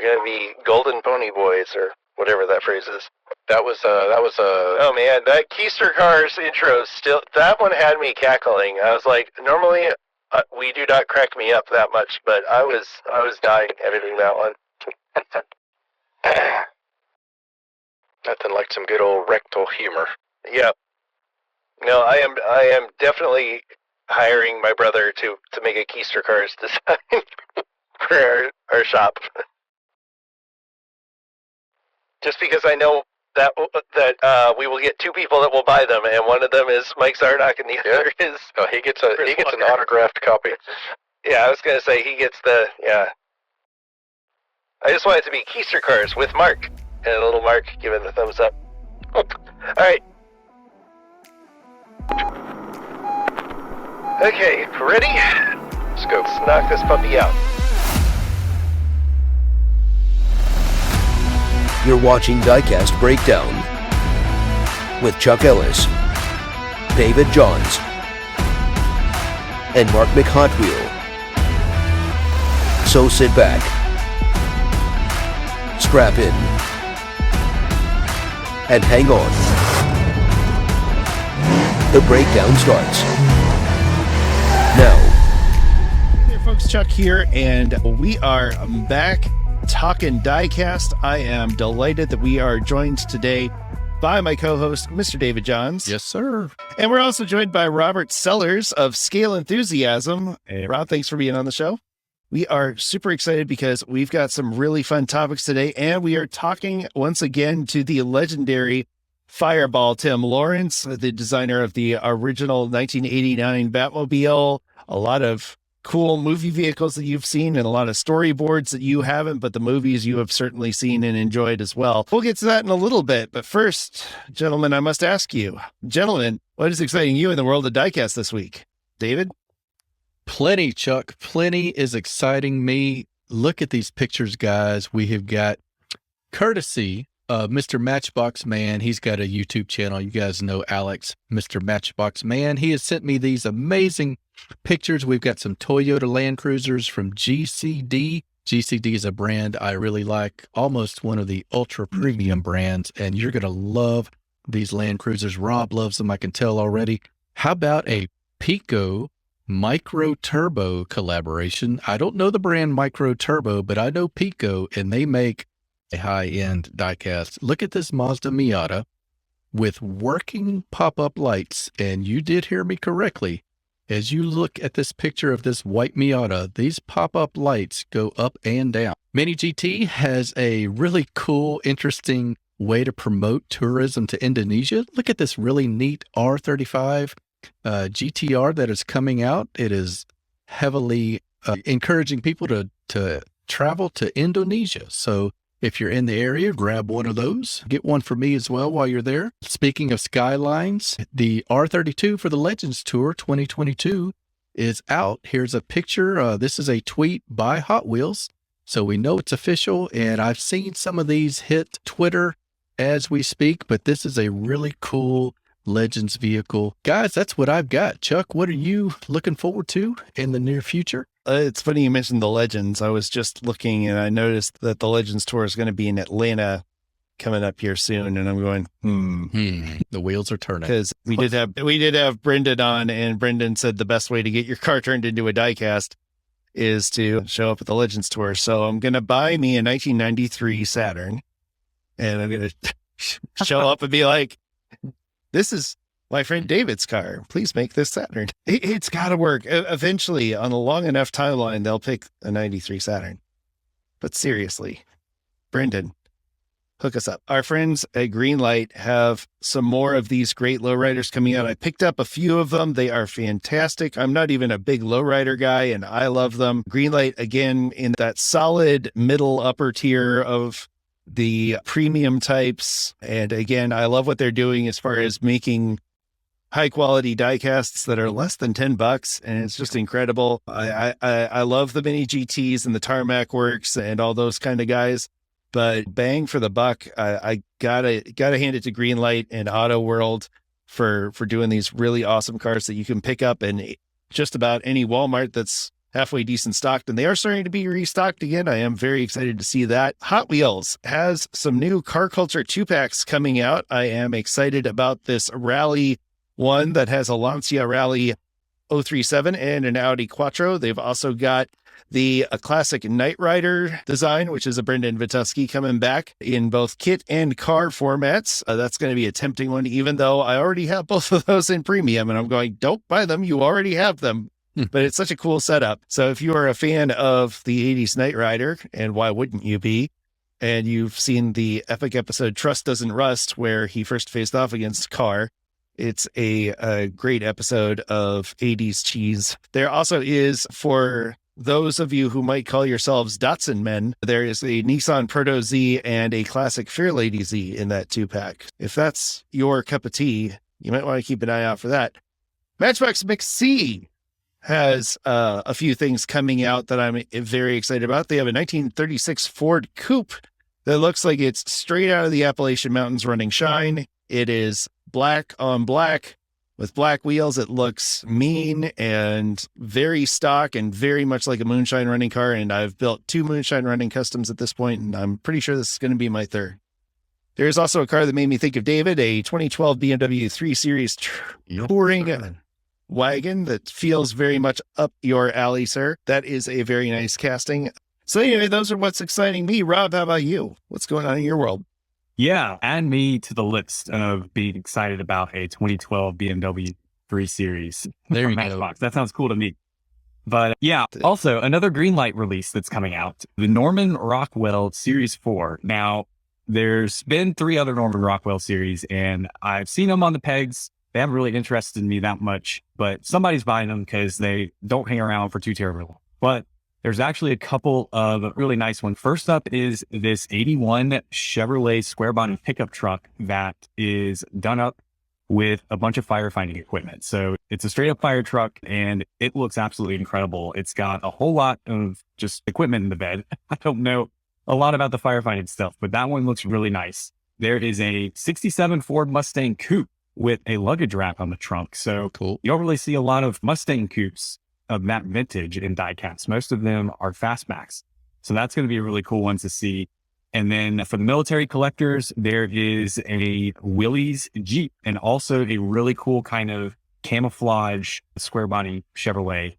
We're gonna be golden pony boys, or whatever that phrase is. Oh man, that Keister Cars intro that one had me cackling. I was like, normally we do not crack me up that much, but I was dying editing that one. Nothing like some good old rectal humor. Yeah. No, I am definitely hiring my brother to make a Keister Cars design for our shop. Just because I know that we will get two people that will buy them, and one of them is Mike Zarnock, and the other is he gets an autographed copy. Yeah, I was gonna say he gets I just want it to be Keister Cars with Mark, and a little Mark giving the thumbs up. All right. Okay, ready? Let's go. Let's knock this puppy out. You're watching Diecast Breakdown with Chuck Ellis, David Johns, and Mark McHotwheel. So sit back, strap in, and hang on. The breakdown starts now. Hey folks, Chuck here, and we are back talking Diecast. I am delighted that we are joined today by my co-host, Mr. David Johns. Yes, sir. And we're also joined by Robert Sellers of Scale Enthusiasm. Hey, Rob, thanks for being on the show. We are super excited because we've got some really fun topics today, and we are talking once again to the legendary Fireball Tim Lawrence, the designer of the original 1989 Batmobile. A lot of cool movie vehicles that you've seen and a lot of storyboards that you haven't, but the movies you have certainly seen and enjoyed as well. We'll get to that in a little bit, but first, gentlemen, I must ask you, what is exciting you in the world of Diecast this week? David? Plenty, Chuck. Plenty is exciting me. Look at these pictures, guys. We have got courtesy of Mr. Matchbox Man. He's got a YouTube channel. You guys know Alex, Mr. Matchbox Man. He has sent me these amazing pictures. We've got some Toyota Land Cruisers from GCD. GCD is a brand I really like, almost one of the ultra premium brands, and you're going to love these Land Cruisers. Rob loves them, I can tell already. How about a Pico Micro Turbo collaboration? I don't know the brand Micro Turbo, but I know Pico, and they make a high-end diecast. Look at this Mazda Miata with working pop-up lights, and you did hear me correctly. As you look at this picture of this white Miata, these pop-up lights go up and down. Mini GT has a really cool, interesting way to promote tourism to Indonesia. Look at this really neat R35 GTR that is coming out. It is heavily encouraging people to travel to Indonesia. So if you're in the area, grab one of those. Get one for me as well while you're there. Speaking of Skylines, the R32 for the Legends Tour 2022 is out. Here's a picture. This is a tweet by Hot Wheels, so we know it's official. And I've seen some of these hit Twitter as we speak, but this is a really cool Legends vehicle. Guys, that's what I've got. Chuck, what are you looking forward to in the near future? It's funny you mentioned the Legends. I was just looking and I noticed that the Legends Tour is going to be in Atlanta coming up here soon. And I'm going, The wheels are turning. Because we did have Brendan on, and Brendan said the best way to get your car turned into a diecast is to show up at the Legends Tour. So I'm going to buy me a 1993 Saturn, and I'm going to show up and be like, this is my friend David's car. Please make this Saturn. It's got to work. Eventually, on a long enough timeline, they'll pick a 93 Saturn. But seriously, Brendan, hook us up. Our friends at Greenlight have some more of these great lowriders coming out. I picked up a few of them. They are fantastic. I'm not even a big lowrider guy, and I love them. Greenlight, again, in that solid middle upper tier of the premium types. And again, I love what they're doing as far as making high quality diecasts that are less than $10, and it's just incredible. I love the mini GTs and the Tarmac Works and all those kind of guys, but bang for the buck, I gotta hand it to Greenlight and Auto World for doing these really awesome cars that you can pick up in just about any Walmart that's halfway decent stocked, and they are starting to be restocked again. I am very excited to see that. Hot Wheels has some new Car Culture 2-packs coming out. I am excited about this Rally one that has a Lancia Rally 037 and an Audi Quattro. They've also got the classic Knight Rider design, which is a Brendan Vituski, coming back in both kit and car formats. That's going to be a tempting one, even though I already have both of those in premium, and I'm going, don't buy them. You already have them. But it's such a cool setup. So if you are a fan of the 80s Knight Rider, and why wouldn't you be, and you've seen the epic episode Trust Doesn't Rust, where he first faced off against Carr, it's a great episode of 80s cheese. There also is, for those of you who might call yourselves Datsun men, there is a Nissan Proto Z and a classic Fairlady Z in that 2-pack. If that's your cup of tea, you might want to keep an eye out for that. Matchbox McC has a few things coming out that I'm very excited about. They have a 1936 Ford Coupe that looks like it's straight out of the Appalachian Mountains running shine. It is black on black with black wheels. It looks mean and very stock and very much like a moonshine running car. And I've built 2 moonshine running customs at this point, and I'm pretty sure this is going to be my 3rd. There's also a car that made me think of David, a 2012 BMW 3 Series touring wagon that feels very much up your alley, sir. That is a very nice casting. So anyway, those are what's exciting me. Rob, how about you? What's going on in your world? Yeah, add me to the list of being excited about a 2012 BMW 3 Series. There you Matchbox. That sounds cool to me. But yeah, also another Greenlight release that's coming out, the Norman Rockwell Series 4. Now, there's been 3 other Norman Rockwell series, and I've seen them on the pegs. They haven't really interested me that much, but somebody's buying them because they don't hang around for too terribly long. But there's actually a couple of really nice ones. First up is this 81 Chevrolet square body pickup truck that is done up with a bunch of firefighting equipment. So it's a straight up fire truck, and it looks absolutely incredible. It's got a whole lot of just equipment in the bed. I don't know a lot about the firefighting stuff, but that one looks really nice. There is a 67 Ford Mustang Coupe with a luggage rack on the trunk. So cool. You don't really see a lot of Mustang Coupes of that vintage in Diecast. Most of them are fastbacks. So that's going to be a really cool one to see. And then for the military collectors, there is a Willys Jeep and also a really cool kind of camouflage square body Chevrolet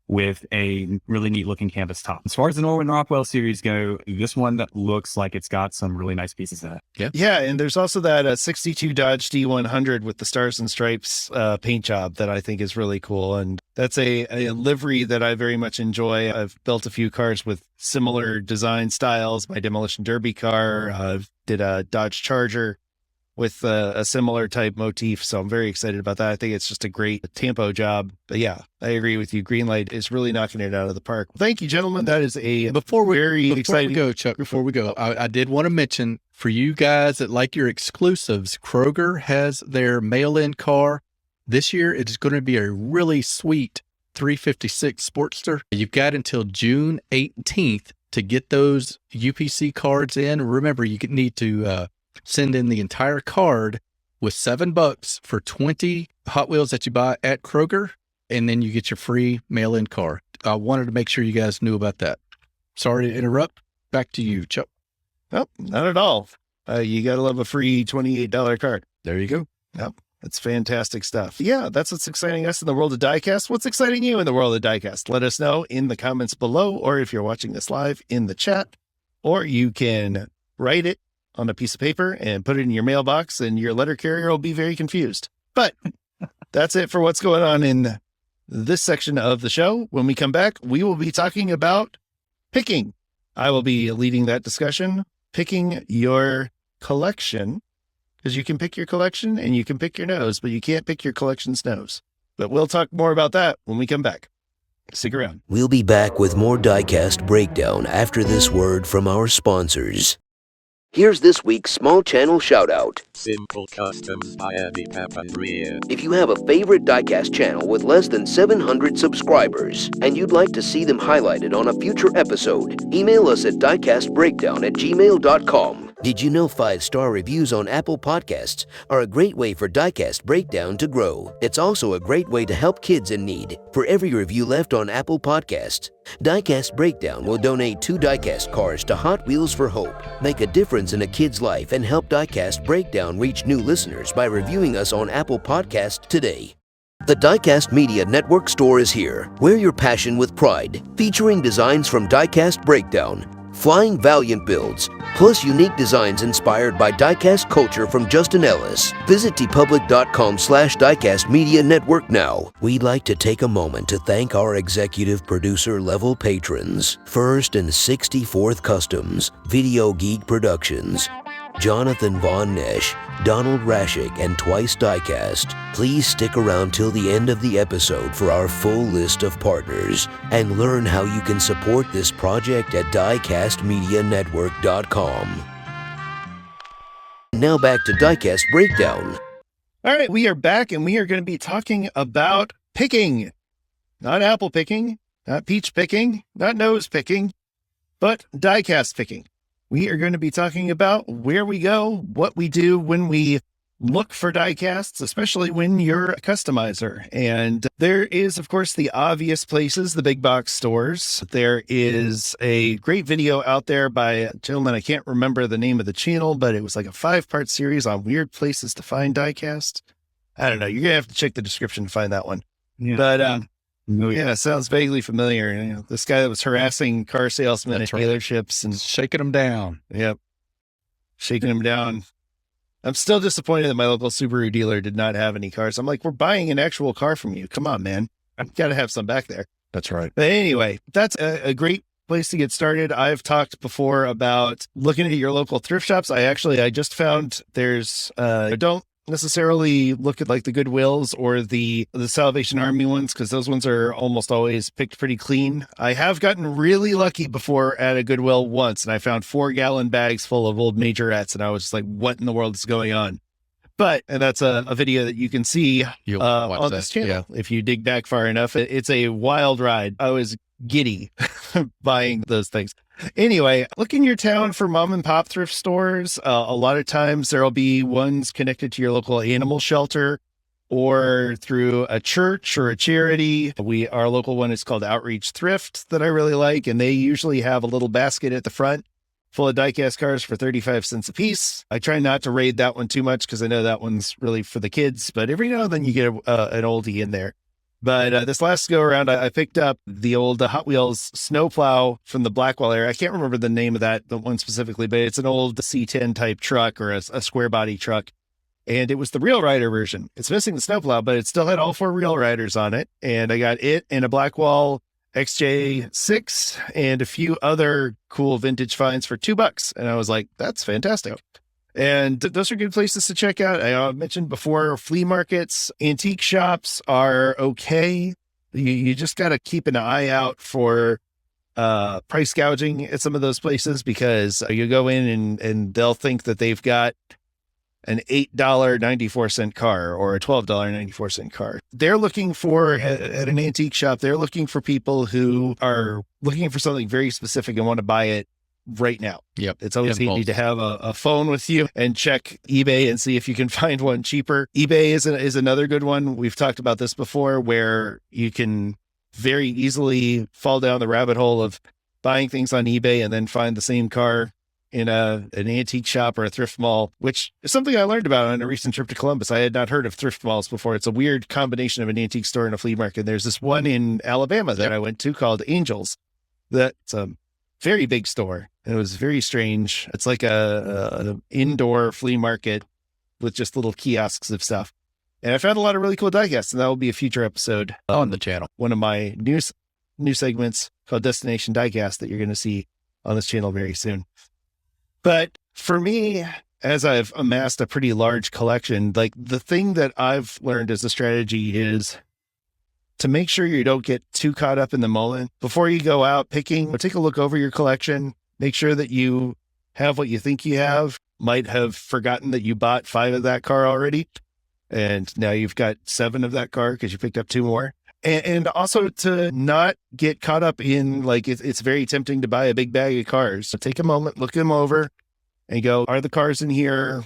with a really neat looking canvas top. As far as the Norman Rockwell series go, this one that looks like it's got some really nice pieces in it. Yeah, and there's also that 62 Dodge D100 with the Stars and Stripes paint job that I think is really cool. And that's a livery that I very much enjoy. I've built a few cars with similar design styles. My Demolition Derby car, did a Dodge Charger with a similar type motif. So I'm very excited about that. I think it's just a great tempo job. But yeah, I agree with you. Greenlight is really knocking it out of the park. Thank you, gentlemen. That is a very exciting. Before we go, Chuck, before we go, I did want to mention for you guys that like your exclusives, Kroger has their mail-in car. This year, it's going to be a really sweet 356 Sportster. You've got until June 18th to get those UPC cards in. Remember, you need to send in the entire card with $7 for 20 Hot Wheels that you buy at Kroger, and then you get your free mail-in car. I wanted to make sure you guys knew about that. Sorry to interrupt. Back to you, Chuck. Nope, not at all. You got to love a free $28 card. There you go. Yep. That's fantastic stuff. Yeah, that's what's exciting us in the world of Diecast. What's exciting you in the world of Diecast? Let us know in the comments below, or if you're watching this live in the chat, or you can write it on a piece of paper and put it in your mailbox, and your letter carrier will be very confused. But that's it for what's going on in this section of the show. When we come back, we will be talking about picking. I will be leading that discussion, picking your collection, because you can pick your collection and you can pick your nose, but you can't pick your collection's nose. But we'll talk more about that when we come back. Stick around. We'll be back with more Diecast Breakdown after this word from our sponsors. Here's this week's small channel shout-out. Simple Customs by Eddie Pep and Rhea. If you have a favorite Diecast channel with less than 700 subscribers and you'd like to see them highlighted on a future episode, email us at diecastbreakdown@gmail.com. Did you know 5-star reviews on Apple Podcasts are a great way for Diecast Breakdown to grow? It's also a great way to help kids in need. For every review left on Apple Podcasts, Diecast Breakdown will donate 2 Diecast cars to Hot Wheels for Hope. Make a difference in a kid's life and help Diecast Breakdown reach new listeners by reviewing us on Apple Podcasts today. The Diecast Media Network store is here. Wear your passion with pride, featuring designs from Diecast Breakdown, Flying Valiant builds, plus unique designs inspired by diecast culture from Justin Ellis. Visit tpublic.com/Diecast Media Network now. We'd like to take a moment to thank our executive producer level patrons. First and 64th Customs, Video Geek Productions, Jonathan Von Nesh, Donald Rashik, and Twice Diecast. Please stick around till the end of the episode for our full list of partners and learn how you can support this project at diecastmedianetwork.com. Now back to Diecast Breakdown. All right, we are back, and we are going to be talking about picking. Not apple picking, not peach picking, not nose picking, but diecast picking. We are going to be talking about where we go, what we do when we look for diecasts, especially when you're a customizer. And there is, of course, the obvious places, the big box stores. There is a great video out there by a gentleman, I can't remember the name of the channel, but it was like a 5-part series on weird places to find diecasts. I don't know. You're going to have to check the description to find that one. Yeah. But, yeah, it sounds vaguely familiar. You know, this guy that was harassing car salesmen at dealerships and Shaking them down. Yep. Shaking them down. I'm still disappointed that my local Subaru dealer did not have any cars. I'm like, we're buying an actual car from you. Come on, man. I've got to have some back there. That's right. But anyway, that's a great place to get started. I've talked before about looking at your local thrift shops. I just found there's, don't necessarily look at like the Goodwills or the Salvation Army ones, because those ones are almost always picked pretty clean. I have gotten really lucky before at a Goodwill once, and I found 4-gallon bags full of old majorettes, and I was just like, what in the world is going on? But, and that's a video that you can see on this channel. Yeah. If you dig back far enough, it's a wild ride. I was giddy buying those things. Anyway, look in your town for mom and pop thrift stores. A lot of times there'll be ones connected to your local animal shelter or through a church or a charity. Our local one is called Outreach Thrift that I really like, and they usually have a little basket at the front full of diecast cars for 35 cents a piece. I try not to raid that one too much because I know that one's really for the kids, but every now and then you get an oldie in there. But this last go around, I picked up the old Hot Wheels snowplow from the Blackwell era. I can't remember the name of the one specifically, but it's an old C10 type truck or a square body truck. And it was the Real Rider version. It's missing the snowplow, but it still had all 4 Real Riders on it. And I got it and a Blackwell XJ6 and a few other cool vintage finds for $2. And I was like, that's fantastic. And those are good places to check out. I mentioned before, flea markets, antique shops are okay. You just got to keep an eye out for price gouging at some of those places, because you go in and they'll think that they've got an $8.94 car or a $12.94 car. They're looking for, at an antique shop, they're looking for people who are looking for something very specific and want to buy it right now. Yep. It's always handy to have a phone with you and check eBay and see if you can find one cheaper. eBay is another good one. We've talked about this before, where you can very easily fall down the rabbit hole of buying things on eBay and then find the same car in an antique shop or a thrift mall, which is something I learned about on a recent trip to Columbus. I had not heard of thrift malls before. It's a weird combination of an antique store and a flea market. There's this one in Alabama that I went to called Angels. That's a very big store. It was very strange. It's like an indoor flea market with just little kiosks of stuff. And I found a lot of really cool diecasts, and that will be a future episode on the channel. One of my new segments called Destination Diecast that you're going to see on this channel very soon. But for me, as I've amassed a pretty large collection, like the thing that I've learned as a strategy is to make sure you don't get too caught up in the moment. Before you go out picking, take a look over your collection, make sure that you have what you think you have. Might have forgotten that you bought 5 of that car already, and now you've got 7 of that car because you picked up 2 more. And also to not get caught up in, like, it's very tempting to buy a big bag of cars. So take a moment, look them over, and go, are the cars in here,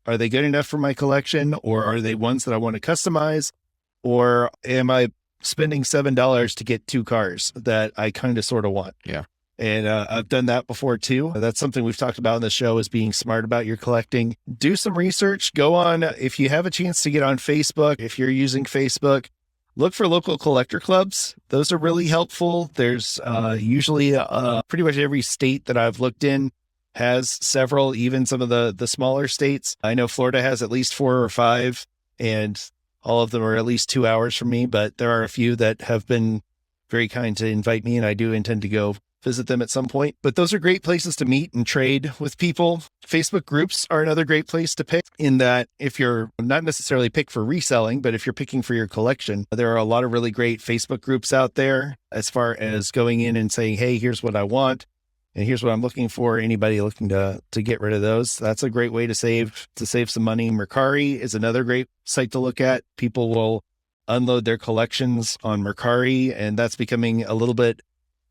are they good enough for my collection, or are they ones that I want to customize, or am I spending $7 to get 2 cars that I kind of sort of want? Yeah. And I've done that before too. That's something we've talked about in the show, is being smart about your collecting. Do some research. Go on, if you have a chance to get on Facebook, if you're using Facebook, look for local collector clubs. Those are really helpful. There's usually pretty much every state that I've looked in has several, even some of the smaller states. I know Florida has at least 4 or 5, and all of them are at least 2 hours from me, but there are a few that have been very kind to invite me, and I do intend to go visit them at some point. But those are great places to meet and trade with people. Facebook groups are another great place to pick, in that if you're not necessarily pick for reselling, but if you're picking for your collection, there are a lot of really great Facebook groups out there as far as going in and saying, hey, here's what I want, and here's what I'm looking for. Anybody looking to get rid of those? That's a great way to save some money. Mercari is another great site to look at. People will unload their collections on Mercari, and that's becoming a little bit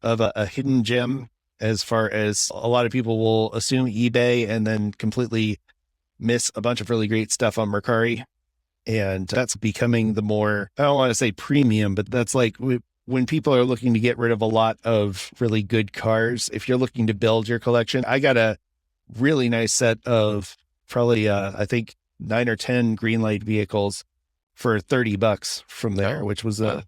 of a hidden gem, as far as a lot of people will assume eBay and then completely miss a bunch of really great stuff on Mercari. And that's becoming the more, I don't want to say premium, but that's like when people are looking to get rid of a lot of really good cars. If you're looking to build your collection, I got a really nice set of probably, I think 9 or 10 Greenlight vehicles for $30 from there, which was a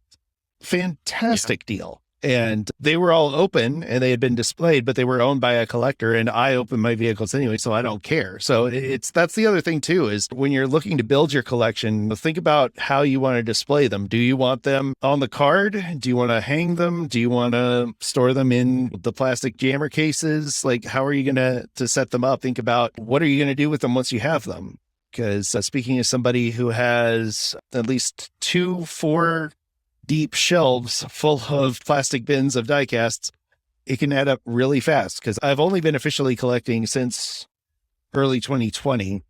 fantastic deal. And they were all open and they had been displayed, but they were owned by a collector, and I open my vehicles anyway, so I don't care. So that's the other thing too, is when you're looking to build your collection, think about how you want to display them. Do you want them on the card? Do you want to hang them? Do you want to store them in the plastic jammer cases? Like, how are you going to set them up? Think about, what are you going to do with them once you have them? Because speaking as somebody who has at least 2 4 deep shelves full of plastic bins of diecasts, it can add up really fast, because I've only been officially collecting since early 2020,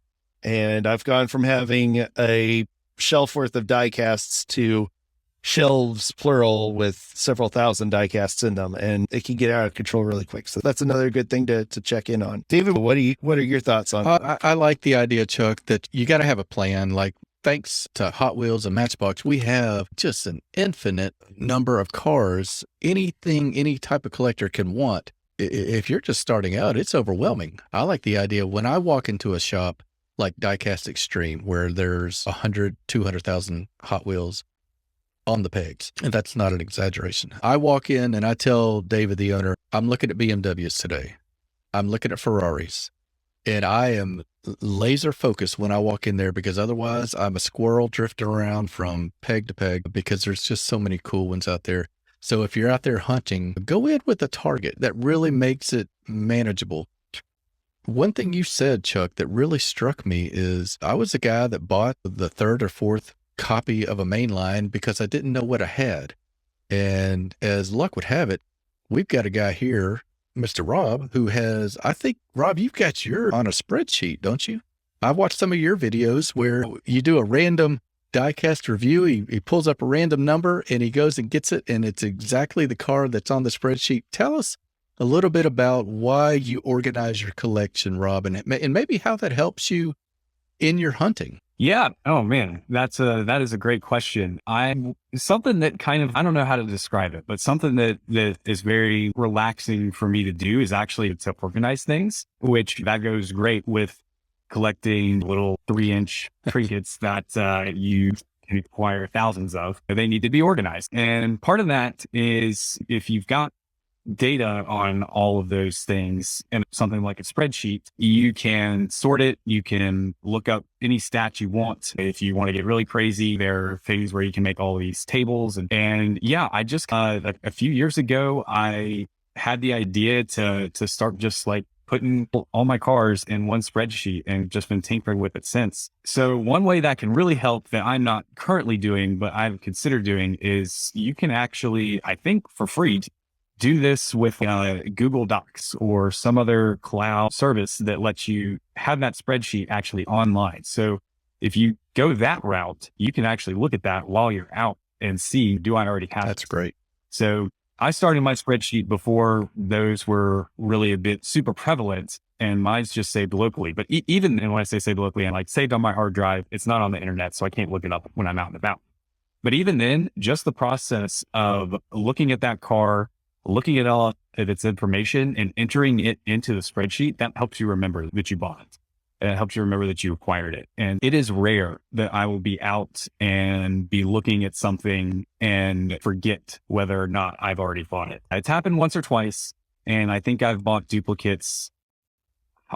and I've gone from having a shelf worth of diecasts to shelves, plural, with several thousand diecasts in them, and it can get out of control really quick. So that's another good thing to check in on. David, what are your thoughts on? I like the idea, Chuck, that you got to have a plan. Like, thanks to Hot Wheels and Matchbox, we have just an infinite number of cars. Anything any type of collector can want. If you're just starting out, it's overwhelming. I like the idea when I walk into a shop like Diecast Extreme, where there's 100, 200,000 Hot Wheels on the pegs. And that's not an exaggeration. I walk in and I tell David, the owner, I'm looking at BMWs today. I'm looking at Ferraris. And I am laser focused when I walk in there, because otherwise I'm a squirrel drifting around from peg to peg, because there's just so many cool ones out there. So if you're out there hunting, go in with a target that really makes it manageable. One thing you said, Chuck, that really struck me is I was a guy that bought the 3rd or 4th copy of a mainline because I didn't know what I had. And as luck would have it, we've got a guy here, Mr. Rob, who has, I think, Rob, you've got your on a spreadsheet, don't you? I've watched some of your videos where you do a random diecast review. He pulls up a random number and he goes and gets it, and it's exactly the car that's on the spreadsheet. Tell us a little bit about why you organize your collection, Rob, and maybe how that helps you in your hunting. Yeah. Oh man, that is a great question. Something that kind of, I don't know how to describe it, but something that is very relaxing for me to do is actually to organize things, which that goes great with collecting little 3-inch trinkets that you can acquire thousands of. They need to be organized. And part of that is, if you've got data on all of those things and something like a spreadsheet, you can sort it. You can look up any stats you want. If you want to get really crazy, there are things where you can make all these tables. And yeah, I just, a few years ago, I had the idea to start just like putting all my cars in one spreadsheet, and just been tinkering with it since. So one way that can really help, that I'm not currently doing, but I've considered doing, is you can actually, I think for free, do this with Google Docs or some other cloud service that lets you have that spreadsheet actually online. So if you go that route, you can actually look at that while you're out and see, do I already have That's it? great. So I started my spreadsheet before those were really a bit super prevalent, and mine's just saved locally. But even and when I say saved locally, I'm like saved on my hard drive. It's not on the internet, so I can't look it up when I'm out and about. But even then, just the process of looking at that car, looking at all of its information and entering it into the spreadsheet, that helps you remember that you bought it. It helps you remember that you acquired it. And it is rare that I will be out and be looking at something and forget whether or not I've already bought it. It's happened once or twice, and I think I've bought duplicates.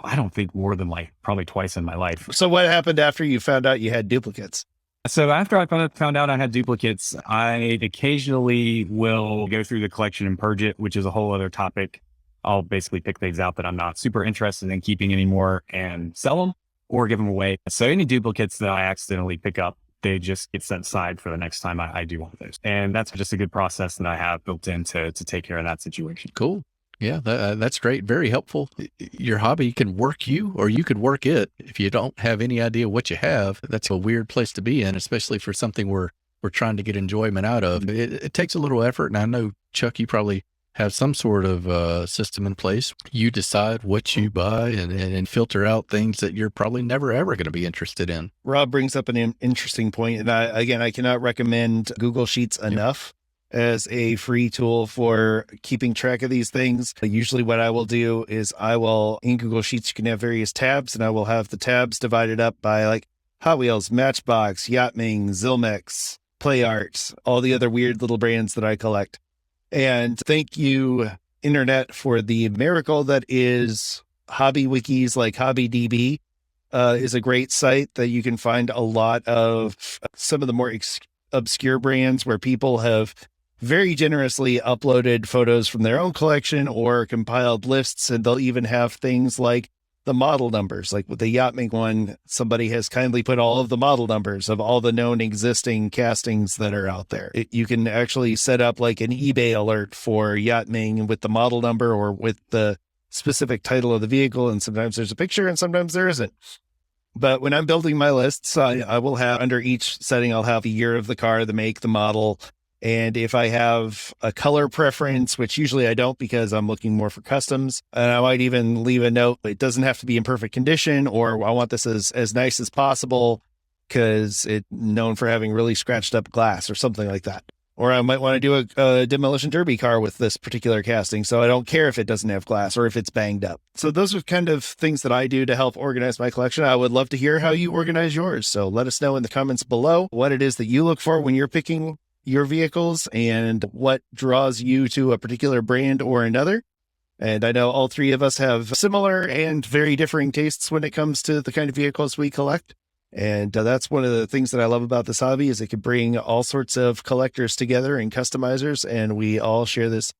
I don't think more than like probably twice in my life. So what happened after you found out you had duplicates? So after I found out I had duplicates, I occasionally will go through the collection and purge it, which is a whole other topic. I'll basically pick things out that I'm not super interested in keeping anymore and sell them or give them away. So any duplicates that I accidentally pick up, they just get set aside for the next time I do one of those. And that's just a good process that I have built in to take care of that situation. Cool. Yeah, that's great. Very helpful. Your hobby can work you or you could work it. If you don't have any idea what you have, that's a weird place to be in, especially for something we're trying to get enjoyment out of. It takes a little effort. And I know, Chuck, you probably have some sort of system in place. You decide what you buy and filter out things that you're probably never, ever going to be interested in. Rob brings up an interesting point. And I cannot recommend Google Sheets enough as a free tool for keeping track of these things. Usually what I will do is in Google Sheets, you can have various tabs, and I will have the tabs divided up by like Hot Wheels, Matchbox, Yachtming, Zilmex, Play Art, all the other weird little brands that I collect. And thank you, Internet, for the miracle that is hobby wikis like HobbyDB. Is a great site that you can find a lot of some of the more obscure brands where people have very generously uploaded photos from their own collection or compiled lists. And they'll even have things like the model numbers. Like with the Yachtming one, somebody has kindly put all of the model numbers of all the known existing castings that are out there. You can actually set up like an eBay alert for Yachtming with the model number or with the specific title of the vehicle. And sometimes there's a picture and sometimes there isn't. But when I'm building my lists, I will have under each setting, I'll have the year of the car, the make, the model. And if I have a color preference, which usually I don't because I'm looking more for customs, and I might even leave a note, it doesn't have to be in perfect condition, or I want this as nice as possible because it's known for having really scratched up glass or something like that. Or I might want to do a demolition derby car with this particular casting, so I don't care if it doesn't have glass or if it's banged up. So those are kind of things that I do to help organize my collection. I would love to hear how you organize yours. So let us know in the comments below what it is that you look for when you're picking your vehicles and what draws you to a particular brand or another. And I know all three of us have similar and very differing tastes when it comes to the kind of vehicles we collect. And that's one of the things that I love about this hobby is it can bring all sorts of collectors together and customizers. And we all share this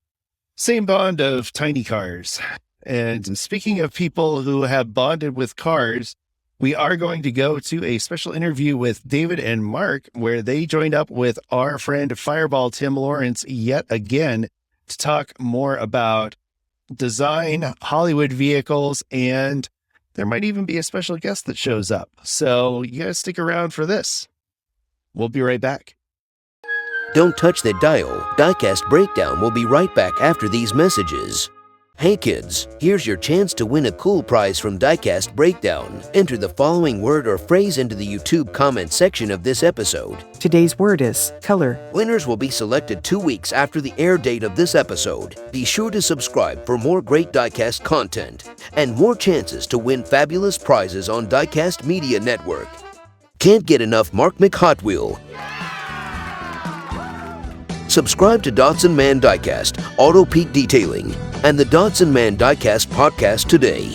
same bond of tiny cars. And speaking of people who have bonded with cars, we are going to go to a special interview with David and Mark, where they joined up with our friend Fireball Tim Lawrence yet again to talk more about design, Hollywood vehicles, and there might even be a special guest that shows up. So you guys stick around for this. We'll be right back. Don't touch that dial. Diecast Breakdown will be right back after these messages. Hey kids, here's your chance to win a cool prize from Diecast Breakdown. Enter the following word or phrase into the YouTube comment section of this episode. Today's word is color. Winners will be selected 2 weeks after the air date of this episode. Be sure to subscribe for more great Diecast content and more chances to win fabulous prizes on Diecast Media Network. Can't get enough Mark McHotwheel? Subscribe to Dotson Man Diecast, Auto Peak Detailing, and the Dotson Man Diecast podcast today.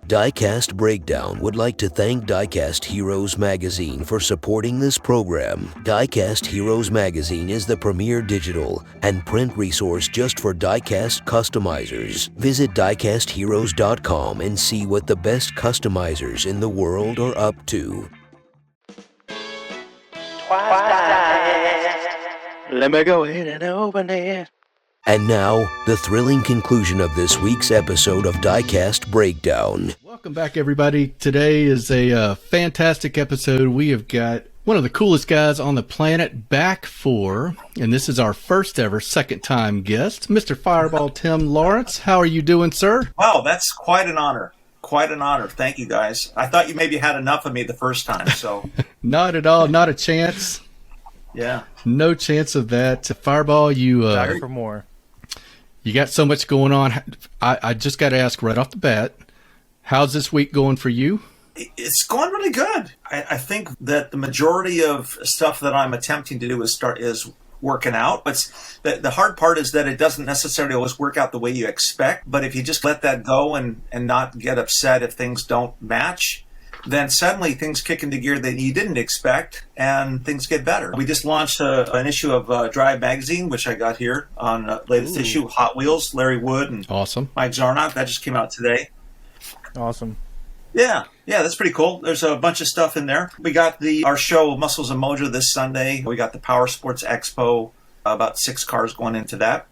Diecast Breakdown would like to thank Diecast Heroes Magazine for supporting this program. Diecast Heroes Magazine is the premier digital and print resource just for diecast customizers. Visit diecastheroes.com and see what the best customizers in the world are up to. Let me go ahead and open it. And now, the thrilling conclusion of this week's episode of Diecast Breakdown. Welcome back, everybody. Today is a fantastic episode. We have got One of the coolest guys on the planet, back for, and this is our first ever second-time guest, Mr. Fireball Tim Lawrence. How are you doing, sir? Wow, that's quite an honor. Quite an honor. Thank you, guys. I thought you maybe had enough of me the first time, so. Not at all. Not a chance. Yeah. No chance of that. Fireball, you... Back for more. You got so much going on. I just got to ask right off the bat, how's this week going for you? It's going really good. I think that the majority of stuff that I'm attempting to do is working out. But the hard part is that it doesn't necessarily always work out the way you expect. But if you just let that go and not get upset if things don't match, then suddenly things kick into gear that you didn't expect and things get better. We just launched an issue of Drive Magazine, which I got here on latest issue, Hot Wheels, Larry Wood and awesome. Mike Zarnock. That just came out today. Awesome. Yeah, that's pretty cool. There's a bunch of stuff in there. We got our show, Muscles and Mojo, this Sunday. We got the Power Sports Expo, about 6 cars going into that.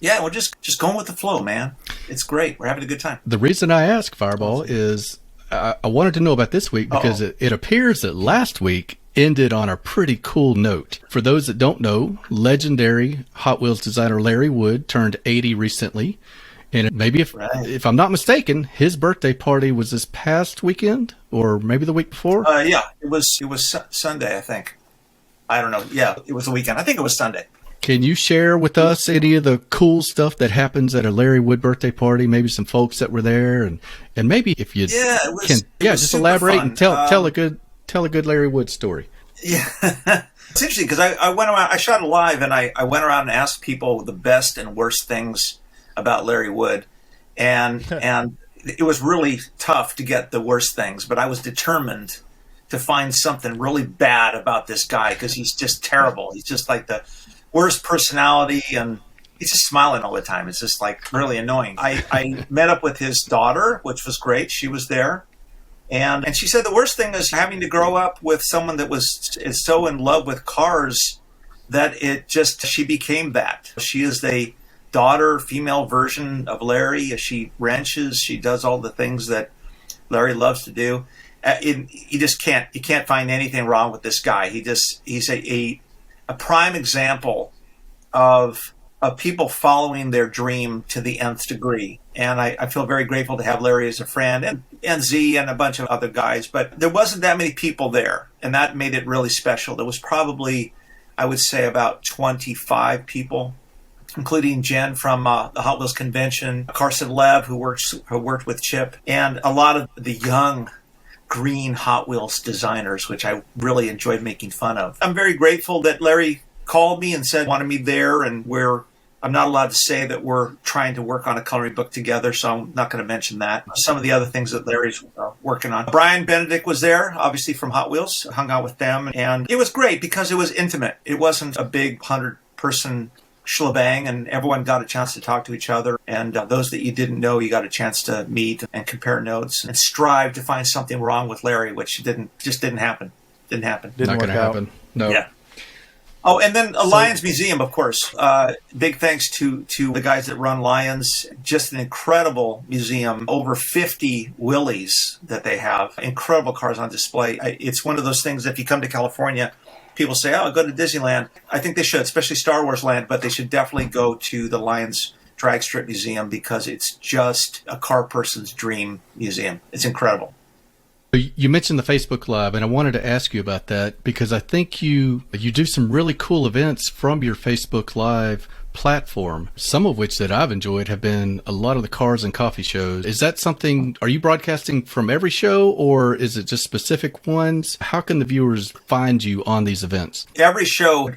Yeah, we're just going with the flow, man. It's great. We're having a good time. The reason I ask, Fireball, is I wanted to know about this week because it appears that last week ended on a pretty cool note. For those that don't know, legendary Hot Wheels designer Larry Wood turned 80 recently. And maybe if I'm not mistaken, his birthday party was this past weekend or maybe the week before? Yeah, it was Sunday, I think. I don't know. Yeah, it was the weekend. I think it was Sunday. Can you share with us any of the cool stuff that happens at a Larry Wood birthday party? Maybe some folks that were there, and maybe if you just elaborate fun. And tell a good Larry Wood story. Yeah, it's interesting because I went around. I shot it live, and I went around and asked people the best and worst things about Larry Wood, and it was really tough to get the worst things, but I was determined to find something really bad about this guy because he's just terrible. He's just like the worst personality, and he's just smiling all the time. It's just like really annoying. I met up with his daughter, which was great. She was there, and she said the worst thing is having to grow up with someone that is so in love with cars that she became that. She is the daughter, female version of Larry. She wrenches. She does all the things that Larry loves to do. You can't find anything wrong with this guy. He's a prime example of people following their dream to the nth degree. And I feel very grateful to have Larry as a friend and Z and a bunch of other guys. But there wasn't that many people there, and that made it really special. There was probably, I would say, about 25 people, including Jen from the Hot Wheels convention, Carson Lev, who worked with Chip, and a lot of the young green Hot Wheels designers, which I really enjoyed making fun of. I'm very grateful that Larry called me and said wanted me there, and I'm not allowed to say that we're trying to work on a coloring book together, so I'm not going to mention that. Some of the other things that Larry's working on. Brian Benedict was there, obviously from Hot Wheels, hung out with them, and it was great because it was intimate. It wasn't a big 100-person shebang, and everyone got a chance to talk to each other, and those that you didn't know, you got a chance to meet and compare notes and strive to find something wrong with Larry, which just didn't happen. Not going to happen. No. Yeah. Oh, and then Lions Museum, of course. Big thanks to the guys that run Lions. Just an incredible museum. Over 50 Willys that they have. Incredible cars on display. It's one of those things, if you come to California, people say, oh, go to Disneyland. I think they should, especially Star Wars Land, but they should definitely go to the Lions Drag Strip Museum because it's just a car person's dream museum. It's incredible. You mentioned the Facebook Live, and I wanted to ask you about that because I think you do some really cool events from your Facebook Live platform, some of which that I've enjoyed have been a lot of the cars and coffee shows. Is that something, are you broadcasting from every show or is it just specific ones? How can the viewers find you on these events? Every show,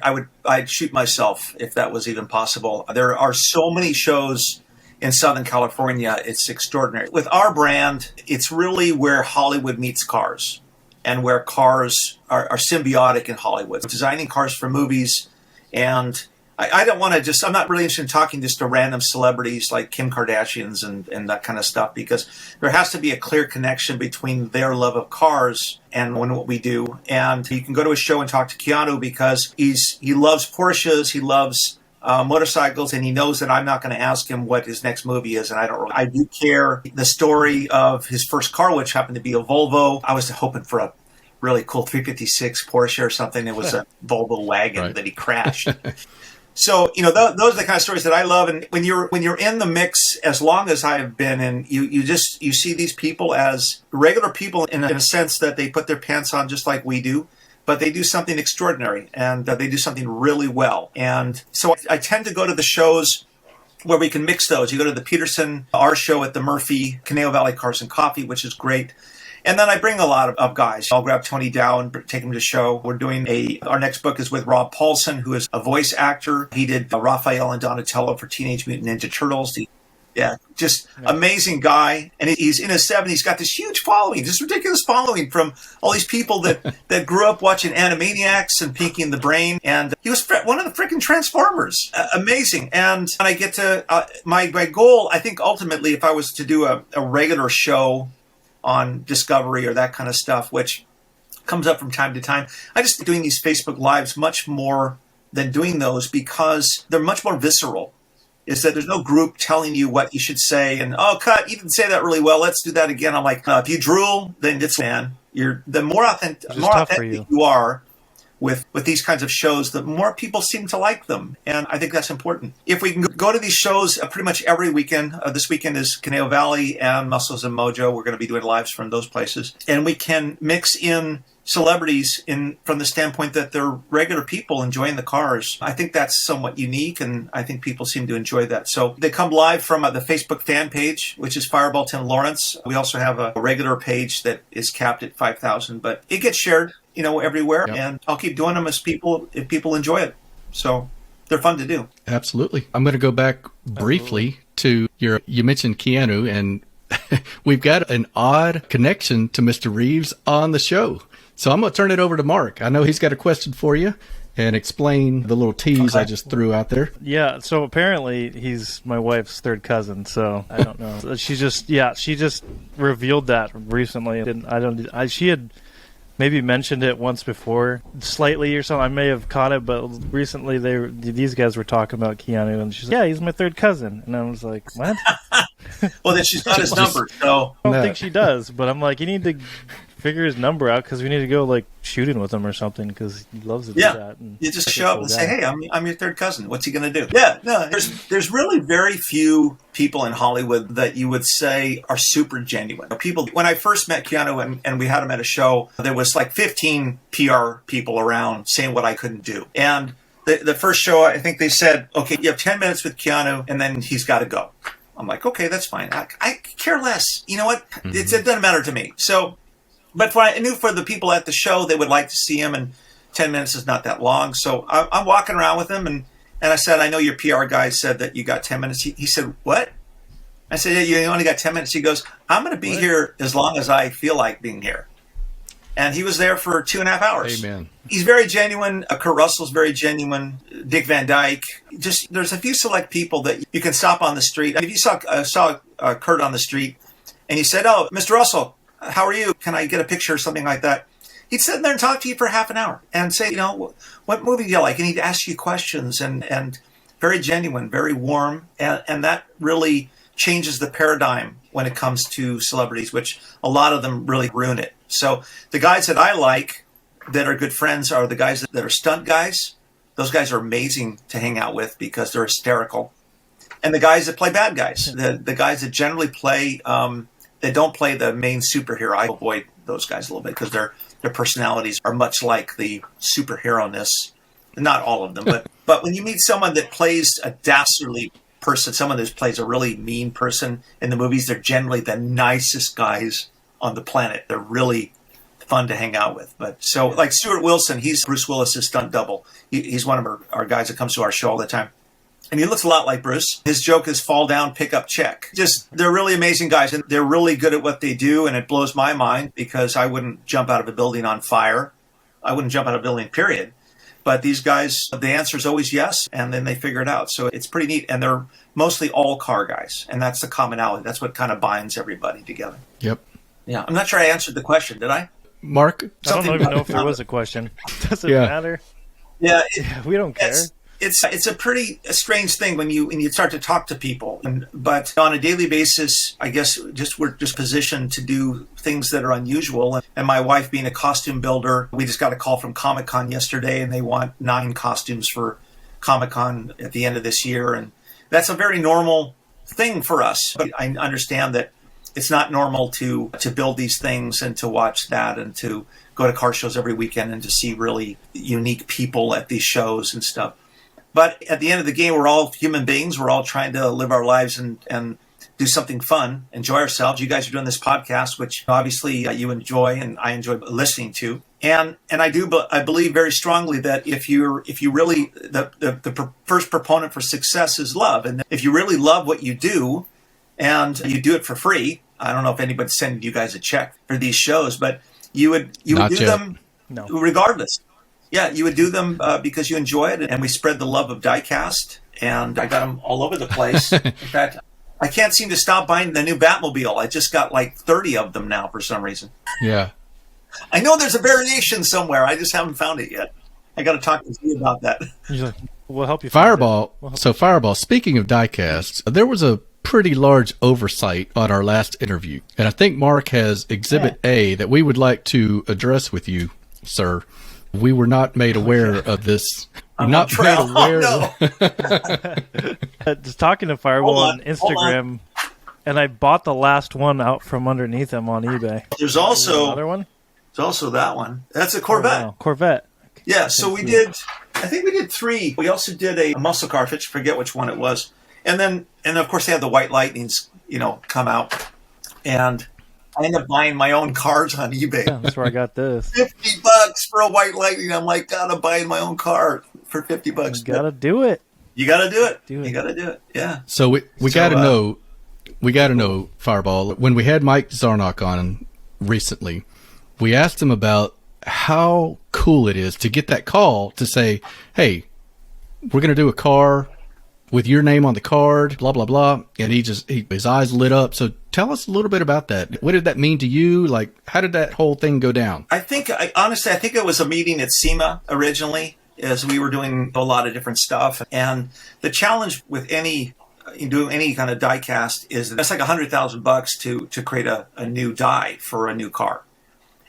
I'd shoot myself if that was even possible. There are so many shows in Southern California, it's extraordinary. With our brand, it's really where Hollywood meets cars and where cars are symbiotic in Hollywood. Designing cars for movies, and I don't want to I'm not really interested in talking just to random celebrities like Kim Kardashians and that kind of stuff, because there has to be a clear connection between their love of cars and what we do. And you can go to a show and talk to Keanu because he loves Porsches, he loves motorcycles, and he knows that I'm not going to ask him what his next movie is, and I do care the story of his first car, which happened to be a Volvo. I was hoping for a really cool 356 Porsche or something. It was a Volvo wagon that he crashed. So, those are the kind of stories that I love. And when you're in the mix, as long as I've been in, you see these people as regular people in a sense that they put their pants on just like we do, but they do something extraordinary and they do something really well. And so I tend to go to the shows where we can mix those. You go to the Peterson, our show at the Murphy, Conejo Valley Cars and Coffee, which is great. And then I bring a lot of guys. I'll grab Tony Dow and take him to the show. We're doing our next book is with Rob Paulson, who is a voice actor. He did Raphael and Donatello for Teenage Mutant Ninja Turtles. Just amazing guy. And he's in his 70s. He's got this huge following, this ridiculous following from all these people that grew up watching Animaniacs and Pinky and the Brain. And he was one of the freaking Transformers. Amazing. And I get to, my goal, I think ultimately, if I was to do a regular show on Discovery or that kind of stuff, which comes up from time to time, I just doing these Facebook Lives much more than doing those because they're much more visceral. Is that there's no group telling you what you should say and, oh, cut, you didn't say that really well, let's do that again. I'm like, if you drool, then it's man. The more authentic you are with these kinds of shows, the more people seem to like them. And I think that's important. If we can go to these shows pretty much every weekend, this weekend is Conejo Valley and Muscles and Mojo. We're going to be doing lives from those places. And we can mix in celebrities from the standpoint that they're regular people enjoying the cars. I think that's somewhat unique, and I think people seem to enjoy that. So they come live from the Facebook fan page, which is Fireball Tim Lawrence. We also have a regular page that is capped at 5,000, but it gets shared, everywhere. Yep. And I'll keep doing them if people enjoy it. So they're fun to do. Absolutely. I'm going to go back briefly to you mentioned Keanu, and we've got an odd connection to Mr. Reeves on the show. So I'm going to turn it over to Mark. I know he's got a question for you, and explain the little tease I just threw out there. Yeah, so apparently he's my wife's third cousin, so I don't know. She just revealed that recently. She had maybe mentioned it once before, slightly or something. I may have caught it, but recently these guys were talking about Keanu, and she's like, yeah, he's my third cousin. And I was like, what? Well, then she's got his number, so. I don't think she does, but I'm like, you need to figure his number out because we need to go shooting with him or something because he loves to do that. And you just show up and say, hey, I'm your third cousin. What's he going to do? Yeah, no, there's really very few people in Hollywood that you would say are super genuine. People, when I first met Keanu and we had him at a show, there was 15 PR people around saying what I couldn't do. And the first show, I think they said, okay, you have 10 minutes with Keanu and then he's got to go. I'm like, okay, that's fine. I care less. You know what? Mm-hmm. It doesn't matter to me. So, but I knew for the people at the show, they would like to see him, and 10 minutes is not that long. So I'm walking around with him, and I said, I know your PR guy said that you got 10 minutes. He said, what? I said, yeah, you only got 10 minutes. He goes, I'm going to be here as long as I feel like being here. And he was there for 2.5 hours. Amen. He's very genuine. Kurt Russell's very genuine. Dick Van Dyke. Just there's a few select people that you can stop on the street. If you saw Kurt on the street, and you said, "Oh, Mr. Russell, how are you? Can I get a picture or something like that?" He'd sit there and talk to you for half an hour and say, what movie do you like? And he'd ask you questions and very genuine, very warm. And that really changes the paradigm when it comes to celebrities, which a lot of them really ruin it. So the guys that I like that are good friends are the guys that are stunt guys. Those guys are amazing to hang out with because they're hysterical. And the guys that play bad guys, the guys that generally play, they don't play the main superhero. I avoid those guys a little bit because their personalities are much like the superhero-ness. Not all of them, but when you meet someone that plays a dastardly person, someone that plays a really mean person in the movies, they're generally the nicest guys on the planet. They're really fun to hang out with. But so like Stuart Wilson, he's Bruce Willis's stunt double. He's one of our guys that comes to our show all the time. And he looks a lot like Bruce. His joke is fall down, pick up, check. They're really amazing guys, and they're really good at what they do, and it blows my mind because I wouldn't jump out of a building on fire. I wouldn't jump out of a building, period. But these guys, the answer is always yes, and then they figure it out. So it's pretty neat, and they're mostly all car guys, and that's the commonality. That's what kind of binds everybody together. Yep. Yeah, I'm not sure I answered the question, did I? Mark? I don't even know if there was a question. Does it matter? Yeah. We don't care. it's a pretty strange thing when you start to talk to people. But on a daily basis, I guess we're just positioned to do things that are unusual. And my wife being a costume builder, we just got a call from Comic-Con yesterday, and they want 9 costumes for Comic-Con at the end of this year. And that's a very normal thing for us. But I understand that it's not normal to build these things and to watch that and to go to car shows every weekend and to see really unique people at these shows and stuff. But at the end of the game, we're all human beings. We're all trying to live our lives and do something fun, enjoy ourselves. You guys are doing this podcast, which obviously you enjoy and I enjoy listening to. And I believe very strongly that if you really, the first proponent for success is love. And if you really love what you do and you do it for free, I don't know if anybody's sending you guys a check for these shows, but you would do them regardless. Yeah, you would do them because you enjoy it, and we spread the love of Diecast, and I got them all over the place. In fact, I can't seem to stop buying the new Batmobile. I just got like 30 of them now for some reason. Yeah. I know there's a variation somewhere. I just haven't found it yet. I got to talk to you about that. We'll help you. Fireball. So Fireball, speaking of Diecast, there was a pretty large oversight on our last interview. And I think Mark has Exhibit A that we would like to address with you, sir. We were not made aware of this. Not made aware. Oh, no. Just talking to Fireball on Instagram, and I bought the last one out from underneath him on eBay. There's also another one. There's also that one. That's a Corvette. Oh, wow. Corvette. Yeah, so we did, I think we did 3. We also did a muscle car, I forget which one it was. And of course they had the White Lightnings, come out. And I ended up buying my own cars on eBay. Yeah, that's where I got this. $50 for a White Lightning. I'm like, God, I'm buying my own car for $50. You gotta do it. You gotta do it. You gotta do it. Yeah. So we gotta know, Fireball, when we had Mike Zarnock on recently, we asked him about how cool it is to get that call to say, hey, we're going to do a car with your name on the card, blah, blah, blah. And his eyes lit up. So tell us a little bit about that. What did that mean to you? Like, how did that whole thing go down? Honestly, I think it was a meeting at SEMA originally, as we were doing a lot of different stuff. And the challenge with doing any kind of die cast is that's like $100,000 to create a new die for a new car.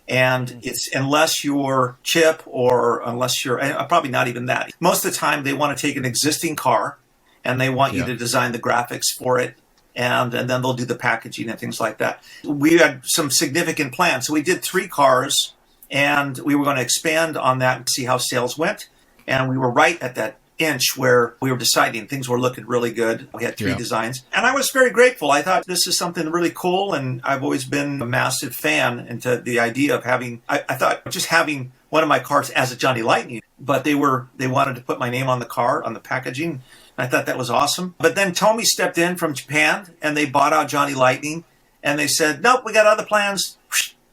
And it's unless you're Chip or unless you're probably not even that. Most of the time they want to take an existing car and they want you to design the graphics for it. And then they'll do the packaging and things like that. We had some significant plans. So we did 3 cars and we were going to expand on that and see how sales went. And we were right at that inch where we were deciding things were looking really good. We had 3 designs and I was very grateful. I thought this is something really cool, and I've always been a massive fan into the idea of having, I thought just having one of my cars as a Johnny Lightning, but they wanted to put my name on the car, on the packaging. I thought that was awesome. But then Tomy stepped in from Japan and they bought out Johnny Lightning and they said, nope, we got other plans.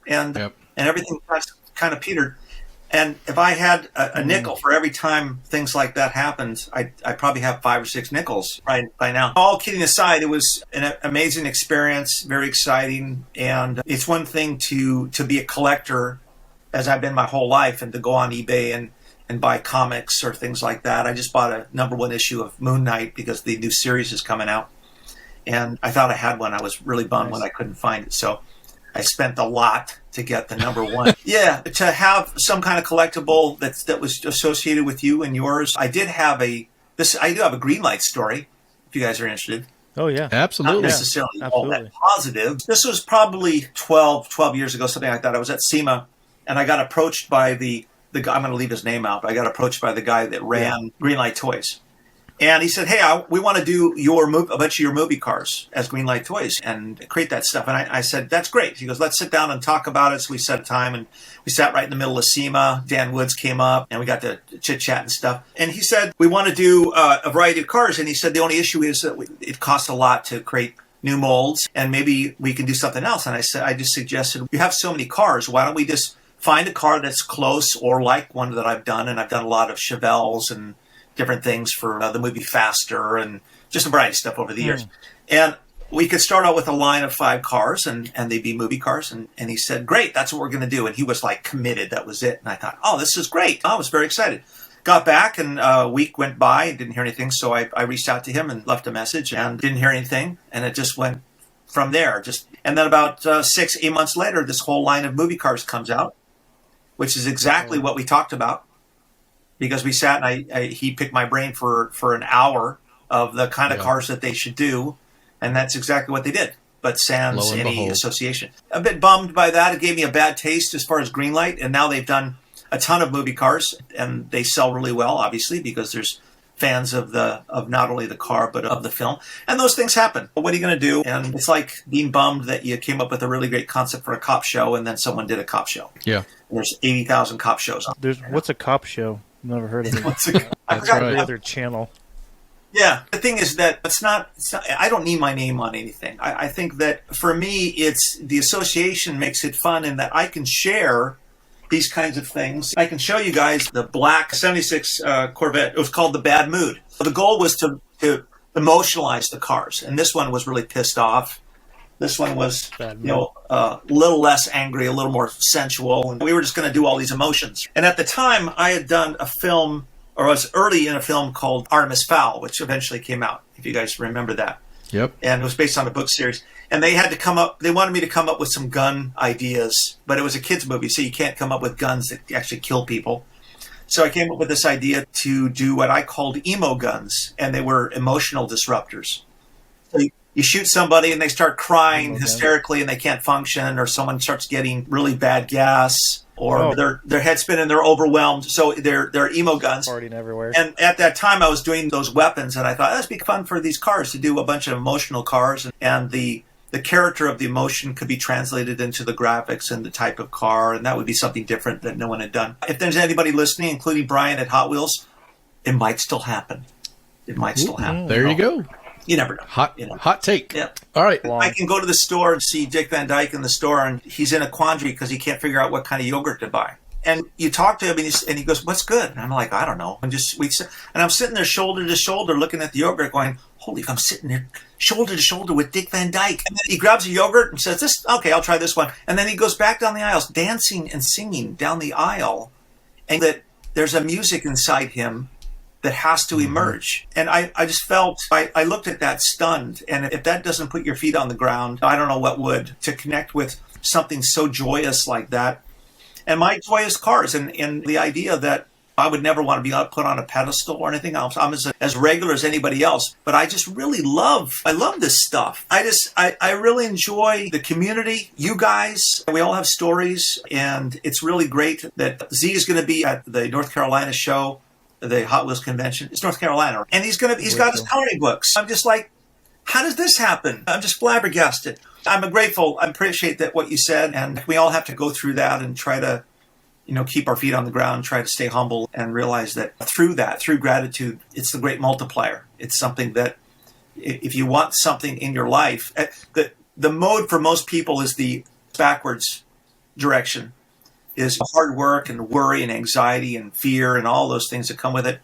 And everything kind of petered. And if I had a nickel for every time things like that happened, I probably have 5 or 6 nickels right by now. All kidding aside, it was an amazing experience, very exciting. And it's one thing to be a collector, as I've been my whole life, and to go on eBay and buy comics or things like that. I just bought a #1 issue of Moon Knight because the new series is coming out. And I thought I had one. I was really bummed when I couldn't find it. So I spent a lot to get the #1. Yeah, to have some kind of collectible that was associated with you and yours. I do have a Greenlight story, if you guys are interested. Oh, yeah. Absolutely. Not necessarily all that positive. This was probably 12 years ago, something like that. I was at SEMA, and I got approached by the guy. I'm going to leave his name out, but I got approached by the guy that ran Greenlight Toys. And he said, hey, we want to do a bunch of your movie cars as Greenlight Toys and create that stuff. And I said, that's great. He goes, let's sit down and talk about it. So we set a time, and we sat right in the middle of SEMA. Dan Woods came up, and we got to chit-chat and stuff. And he said, we want to do a variety of cars. And he said, the only issue is that it costs a lot to create new molds, and maybe we can do something else. And I just suggested, you have so many cars. Why don't we just find a car that's close or like one that I've done? And I've done a lot of Chevelles and different things for the movie Faster and just a variety of stuff over the years. And we could start out with a line of 5 cars and they'd be movie cars. And he said, great, that's what we're going to do. And he was like committed. That was it. And I thought, oh, this is great. I was very excited. got back, and a week went by and didn't hear anything. So I reached out to him and left a message and didn't hear anything. And it just went from there. And then about 6-8 months later, this whole line of movie cars comes out, which is exactly what we talked about. Because we sat and he picked my brain for an hour of the kind of cars that they should do. And that's exactly what they did. But sans any association. A bit bummed by that. It gave me a bad taste as far as Greenlight. And now they've done a ton of movie cars, and they sell really well, obviously, because there's fans of not only the car but of the film. And those things happen. But what are you going to do? And it's like being bummed that you came up with a really great concept for a cop show, and then someone did a cop show. Yeah. And there's 80,000 cop shows. What's a cop show? Never heard of it. I forgot every other channel. Yeah, the thing is that it's not. I don't need my name on anything. I think that for me, it's the association makes it fun in that I can share these kinds of things. I can show you guys the black 76 Corvette. It was called the Bad Mood. So the goal was to emotionalize the cars, and this one was really pissed off. This one was, a little less angry, a little more sensual, and we were just going to do all these emotions. And at the time, I had done a film, or I was early in a film called Artemis Fowl, which eventually came out, if you guys remember that. Yep. And it was based on a book series. And they wanted me to come up with some gun ideas, but it was a kid's movie, so you can't come up with guns that actually kill people. So I came up with this idea to do what I called Emo Guns, and they were emotional disruptors. So you shoot somebody and they start crying hysterically and they can't function, or someone starts getting really bad gas, or their head spinning, they're overwhelmed. So they're emo guns. Farting everywhere. And at that time I was doing those weapons, and I thought that'd be fun for these cars to do a bunch of emotional cars, and the character of the emotion could be translated into the graphics and the type of car, and that would be something different that no one had done. If there's anybody listening, including Brian at Hot Wheels, it might still happen. It might still happen. There you go. You never know. Hot take. Yeah. All right. I can go to the store and see Dick Van Dyke in the store, and he's in a quandary because he can't figure out what kind of yogurt to buy. And you talk to him, and he goes, "What's good?" And I'm like, "I don't know." And I'm sitting there shoulder to shoulder looking at the yogurt, going, "Holy, I'm sitting there shoulder to shoulder with Dick Van Dyke." And then he grabs a yogurt and says, "This, okay, I'll try this one." And then he goes back down the aisles, dancing and singing down the aisle, and that there's a music inside him that has to emerge. And I just felt, I looked at that stunned. And if that doesn't put your feet on the ground, I don't know what would, to connect with something so joyous like that. And my joyous cars, and the idea that I would never want to be put on a pedestal or anything else. I'm as regular as anybody else, but I just really love this stuff. I really enjoy the community, you guys. We all have stories, and it's really great that Z is going to be at the North Carolina show, the Hot Wheels convention. It's North Carolina. And he's got his coloring books. I'm just like, how does this happen? I'm just flabbergasted. I'm grateful. I appreciate that what you said. And we all have to go through that and try to, keep our feet on the ground, try to stay humble, and realize that through gratitude, it's the great multiplier. It's something that if you want something in your life, the mode for most people is the backwards direction. Is hard work and worry and anxiety and fear and all those things that come with it.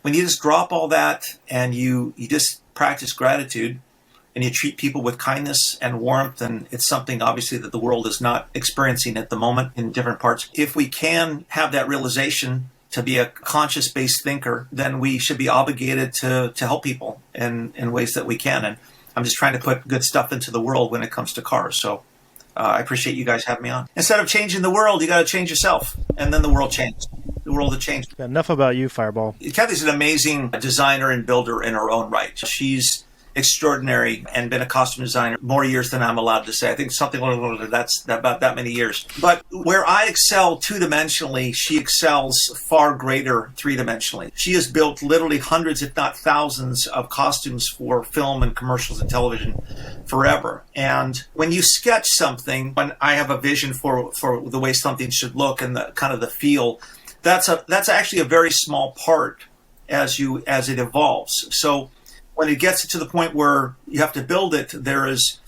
When you just drop all that and you just practice gratitude and you treat people with kindness and warmth, and it's something obviously that the world is not experiencing at the moment in different parts. If we can have that realization to be a conscious-based thinker, then we should be obligated to help people in ways that we can. And I'm just trying to put good stuff into the world when it comes to cars. So I appreciate you guys having me on. Instead of changing the world, you got to change yourself, and then the world changes. The world will change. Enough about you, Fireball. Kathy's an amazing designer and builder in her own right. She's extraordinary and been a costume designer more years than I'm allowed to say. I think something like that's about that many years. But where I excel two-dimensionally, she excels far greater three-dimensionally. She has built literally hundreds, if not thousands, of costumes for film and commercials and television forever. And when you sketch something, when I have a vision for the way something should look and the kind of the feel, that's actually a very small part as it evolves. So when it gets to the point where you have to build it, there's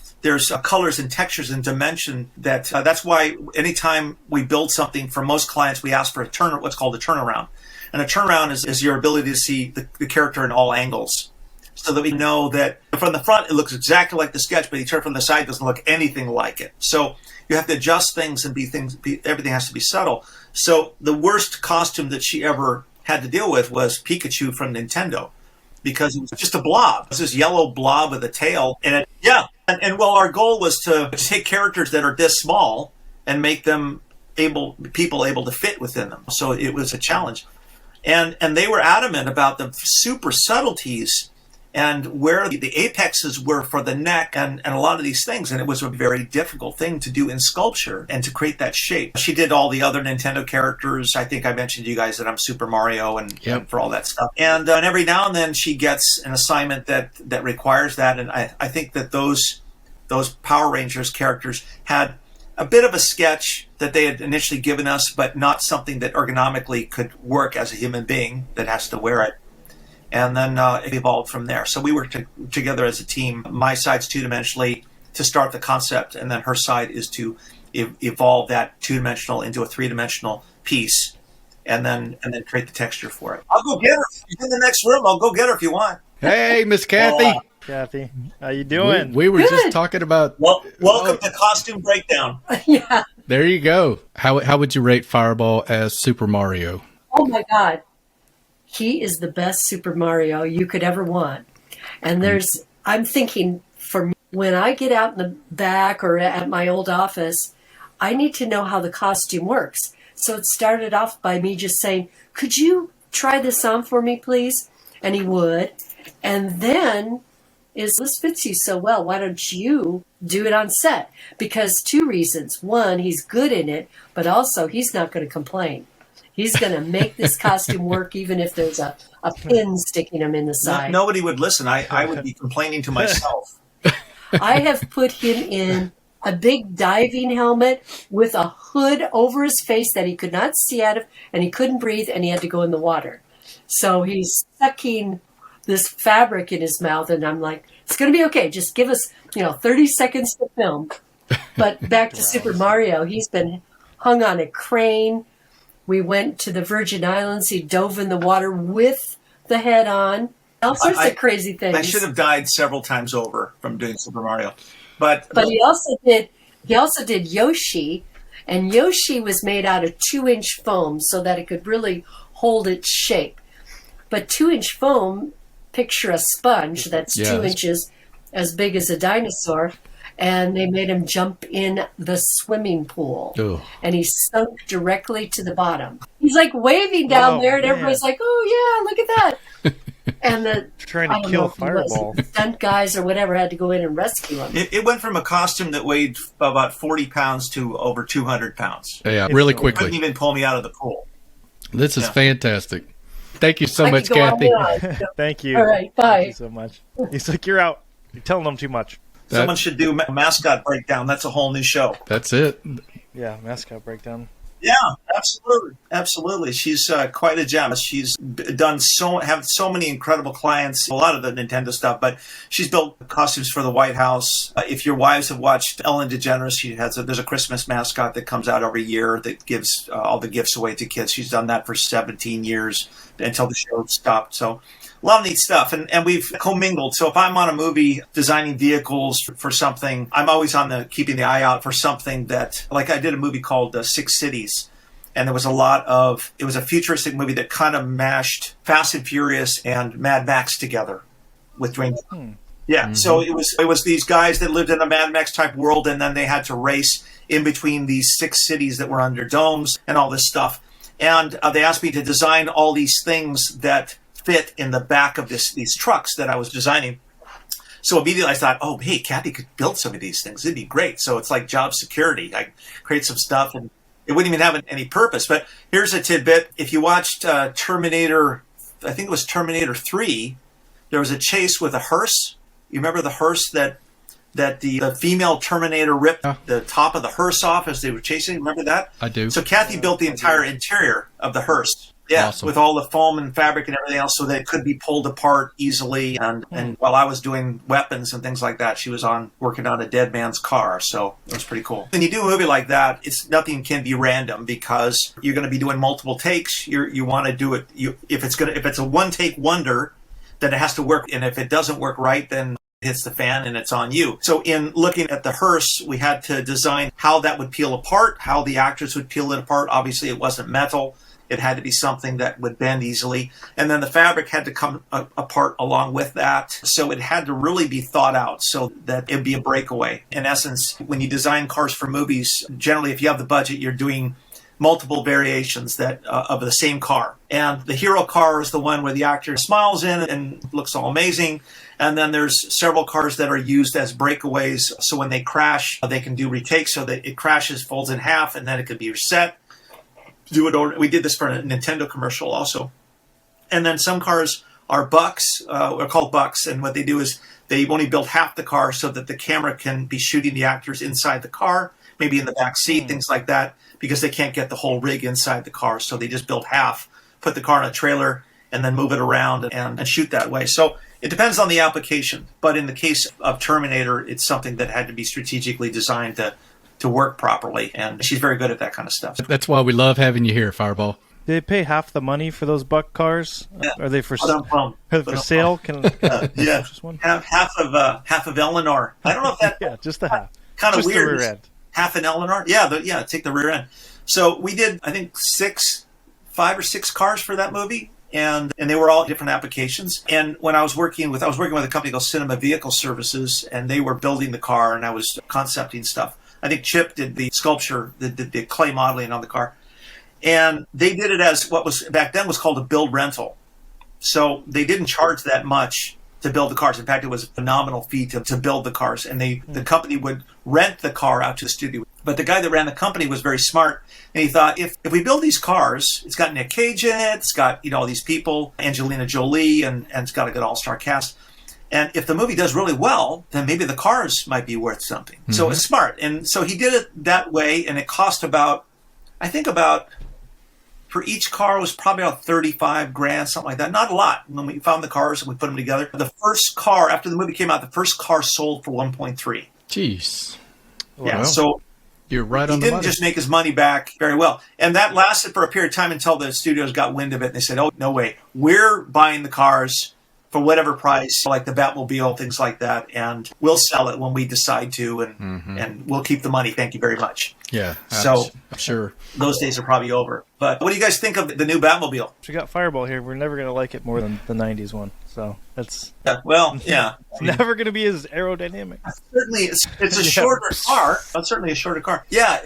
colors and textures and dimension that's why anytime we build something, for most clients, we ask for what's called a turnaround. And a turnaround is your ability to see the character in all angles, so that we know that from the front it looks exactly like the sketch, but you turn from the side, it doesn't look anything like it. So you have to adjust things and everything has to be subtle. So the worst costume that she ever had to deal with was Pikachu from Nintendo, because it was just a blob. It was this yellow blob with a tail. And well, our goal was to take characters that are this small and make them people able to fit within them. So it was a challenge. And they were adamant about the super subtleties and where the apexes were for the neck and a lot of these things. And it was a very difficult thing to do in sculpture and to create that shape. She did all the other Nintendo characters. I think I mentioned to you guys that I'm Super Mario and for all that stuff. And every now and then she gets an assignment that requires that. And I think that those Power Rangers characters had a bit of a sketch that they had initially given us, but not something that ergonomically could work as a human being that has to wear it. And then it evolved from there. So we worked together as a team. My side's two-dimensionally to start the concept, and then her side is to evolve that two-dimensional into a three-dimensional piece, and then create the texture for it. I'll go get her. She's in the next room. I'll go get her if you want. Hey, Miss Kathy. Kathy, how you doing? We were just talking about... Welcome to Costume Breakdown. Yeah. There you go. How would you rate Fireball as Super Mario? Oh, my God. He is the best Super Mario you could ever want. And I'm thinking, for me, when I get out in the back or at my old office, I need to know how the costume works. So it started off by me just saying, could you try this on for me, please? And he would. And then, this fits you so well. Why don't you do it on set? Because 2 reasons. One, he's good in it, but also he's not going to complain. He's going to make this costume work even if there's a pin sticking him in the side. Nobody would listen. I would be complaining to myself. I have put him in a big diving helmet with a hood over his face that he could not see out of, and he couldn't breathe, and he had to go in the water. So he's sucking this fabric in his mouth, and I'm like, it's going to be okay. Just give us, 30 seconds to film. But back to Super Mario, he's been hung on a crane. We went to the Virgin Islands. He dove in the water with the head on. All sorts of crazy things. I should have died several times over from doing Super Mario. But he also did Yoshi, and Yoshi was made out of 2-inch foam so that it could really hold its shape. But 2-inch foam, picture a sponge that's 2 inches as big as a dinosaur. And they made him jump in the swimming pool. Ooh. And he sunk directly to the bottom. He's like waving down there, and everybody's like, oh, yeah, look at that. And the trying to kill Fireball. Stunt guys or whatever had to go in and rescue him. It went from a costume that weighed about 40 pounds to over 200 pounds. Yeah, really quickly. Couldn't even pull me out of the pool. This is fantastic. Thank you so much, Kathy. Thank you. All right, bye. Thank you so much. He's like, you're out. You're telling them too much. Someone should do a mascot breakdown. That's a whole new show. That's it. Yeah, mascot breakdown. Yeah, absolutely. She's quite a gem. She's done have so many incredible clients. A lot of the Nintendo stuff, but she's built costumes for the White House. If your wives have watched Ellen DeGeneres, there's a Christmas mascot that comes out every year that gives all the gifts away to kids. She's done that for 17 years until the show stopped. So. A lot of neat stuff, and we've commingled. So if I'm on a movie designing vehicles for something, I'm always keeping the eye out for something that, like I did a movie called 6 Cities, and there was it was a futuristic movie that kind of mashed Fast and Furious and Mad Max together with Dwayne. Yeah, mm-hmm. So it was these guys that lived in a Mad Max type world, and then they had to race in between these 6 cities that were under domes and all this stuff. And they asked me to design all these things that fit in the back of these trucks that I was designing. So immediately I thought, oh, hey, Kathy could build some of these things. It'd be great. So it's like job security. I create some stuff, and it wouldn't even have any purpose. But here's a tidbit. If you watched Terminator, I think it was Terminator 3, there was a chase with a hearse. You remember the hearse that the female Terminator ripped the top of the hearse off as they were chasing? Remember that? I do. So Kathy built the entire interior of the hearse. Yeah, awesome. With all the foam and fabric and everything else so that it could be pulled apart easily. And while I was doing weapons and things like that, she was working on a dead man's car. So it was pretty cool. When you do a movie like that, nothing can be random because you're going to be doing multiple takes. You want to do it. If it's a one-take wonder, then it has to work. And if it doesn't work right, then it hits the fan and it's on you. So in looking at the hearse, we had to design how that would peel apart, how the actors would peel it apart. Obviously, it wasn't metal. It had to be something that would bend easily. And then the fabric had to come apart along with that. So it had to really be thought out so that it would be a breakaway. In essence, when you design cars for movies, generally if you have the budget, you're doing multiple variations of the same car. And the hero car is the one where the actor smiles in and looks all amazing. And then there's several cars that are used as breakaways. So when they crash, they can do retakes so that it crashes, folds in half, and then it can be reset. We did this for a Nintendo commercial also. And then some cars are bucks, are called bucks. And what they do is they only build half the car so that the camera can be shooting the actors inside the car, maybe in the back seat, things like that, because they can't get the whole rig inside the car. So they just build half, put the car in a trailer, and then move it around and shoot that way. So it depends on the application. But in the case of Terminator, it's something that had to be strategically designed to work properly. And she's very good at that kind of stuff. That's why we love having you here, Fireball. Do they pay half the money for those buck cars? Yeah. Are they for sale? Can yeah, just one? half of Eleanor. I don't know if that. Yeah, just the half. Kind of just weird. The rear end. Half an Eleanor. Yeah, take the rear end. So we did, I think, 5 or 6 cars for that movie. And they were all different applications. And when I was working with a company called Cinema Vehicle Services, and they were building the car, and I was concepting stuff. I think Chip did the sculpture, the clay modeling on the car. And they did it as what was back then was called a build rental. So they didn't charge that much to build the cars. In fact, it was a phenomenal fee to build the cars. And the company would rent the car out to the studio. But the guy that ran the company was very smart. And he thought, if we build these cars, it's got Nick Cage in it, it's got all these people, Angelina Jolie, and it's got a good all-star cast. And if the movie does really well, then maybe the cars might be worth something. Mm-hmm. So it's smart. And so he did it that way, and it cost about for each car, it was probably about $35,000, something like that. Not a lot. When we found the cars and we put them together, the first car, after the movie came out, the first car sold for $1.3. Jeez. Yeah, so you're right on the money. He didn't just make his money back very well. And that lasted for a period of time until the studios got wind of it, and they said, oh, no way. We're buying the cars for whatever price, like the Batmobile, things like that, and we'll sell it when we decide to, and we'll keep the money. Thank you very much. Yeah, so I'm sure those days are probably over. But what do you guys think of the new Batmobile? We got Fireball here. We're never going to like it more than the '90s one. So that's it's never going to be as aerodynamic. Certainly, it's a shorter car. It's certainly a shorter car. Yeah.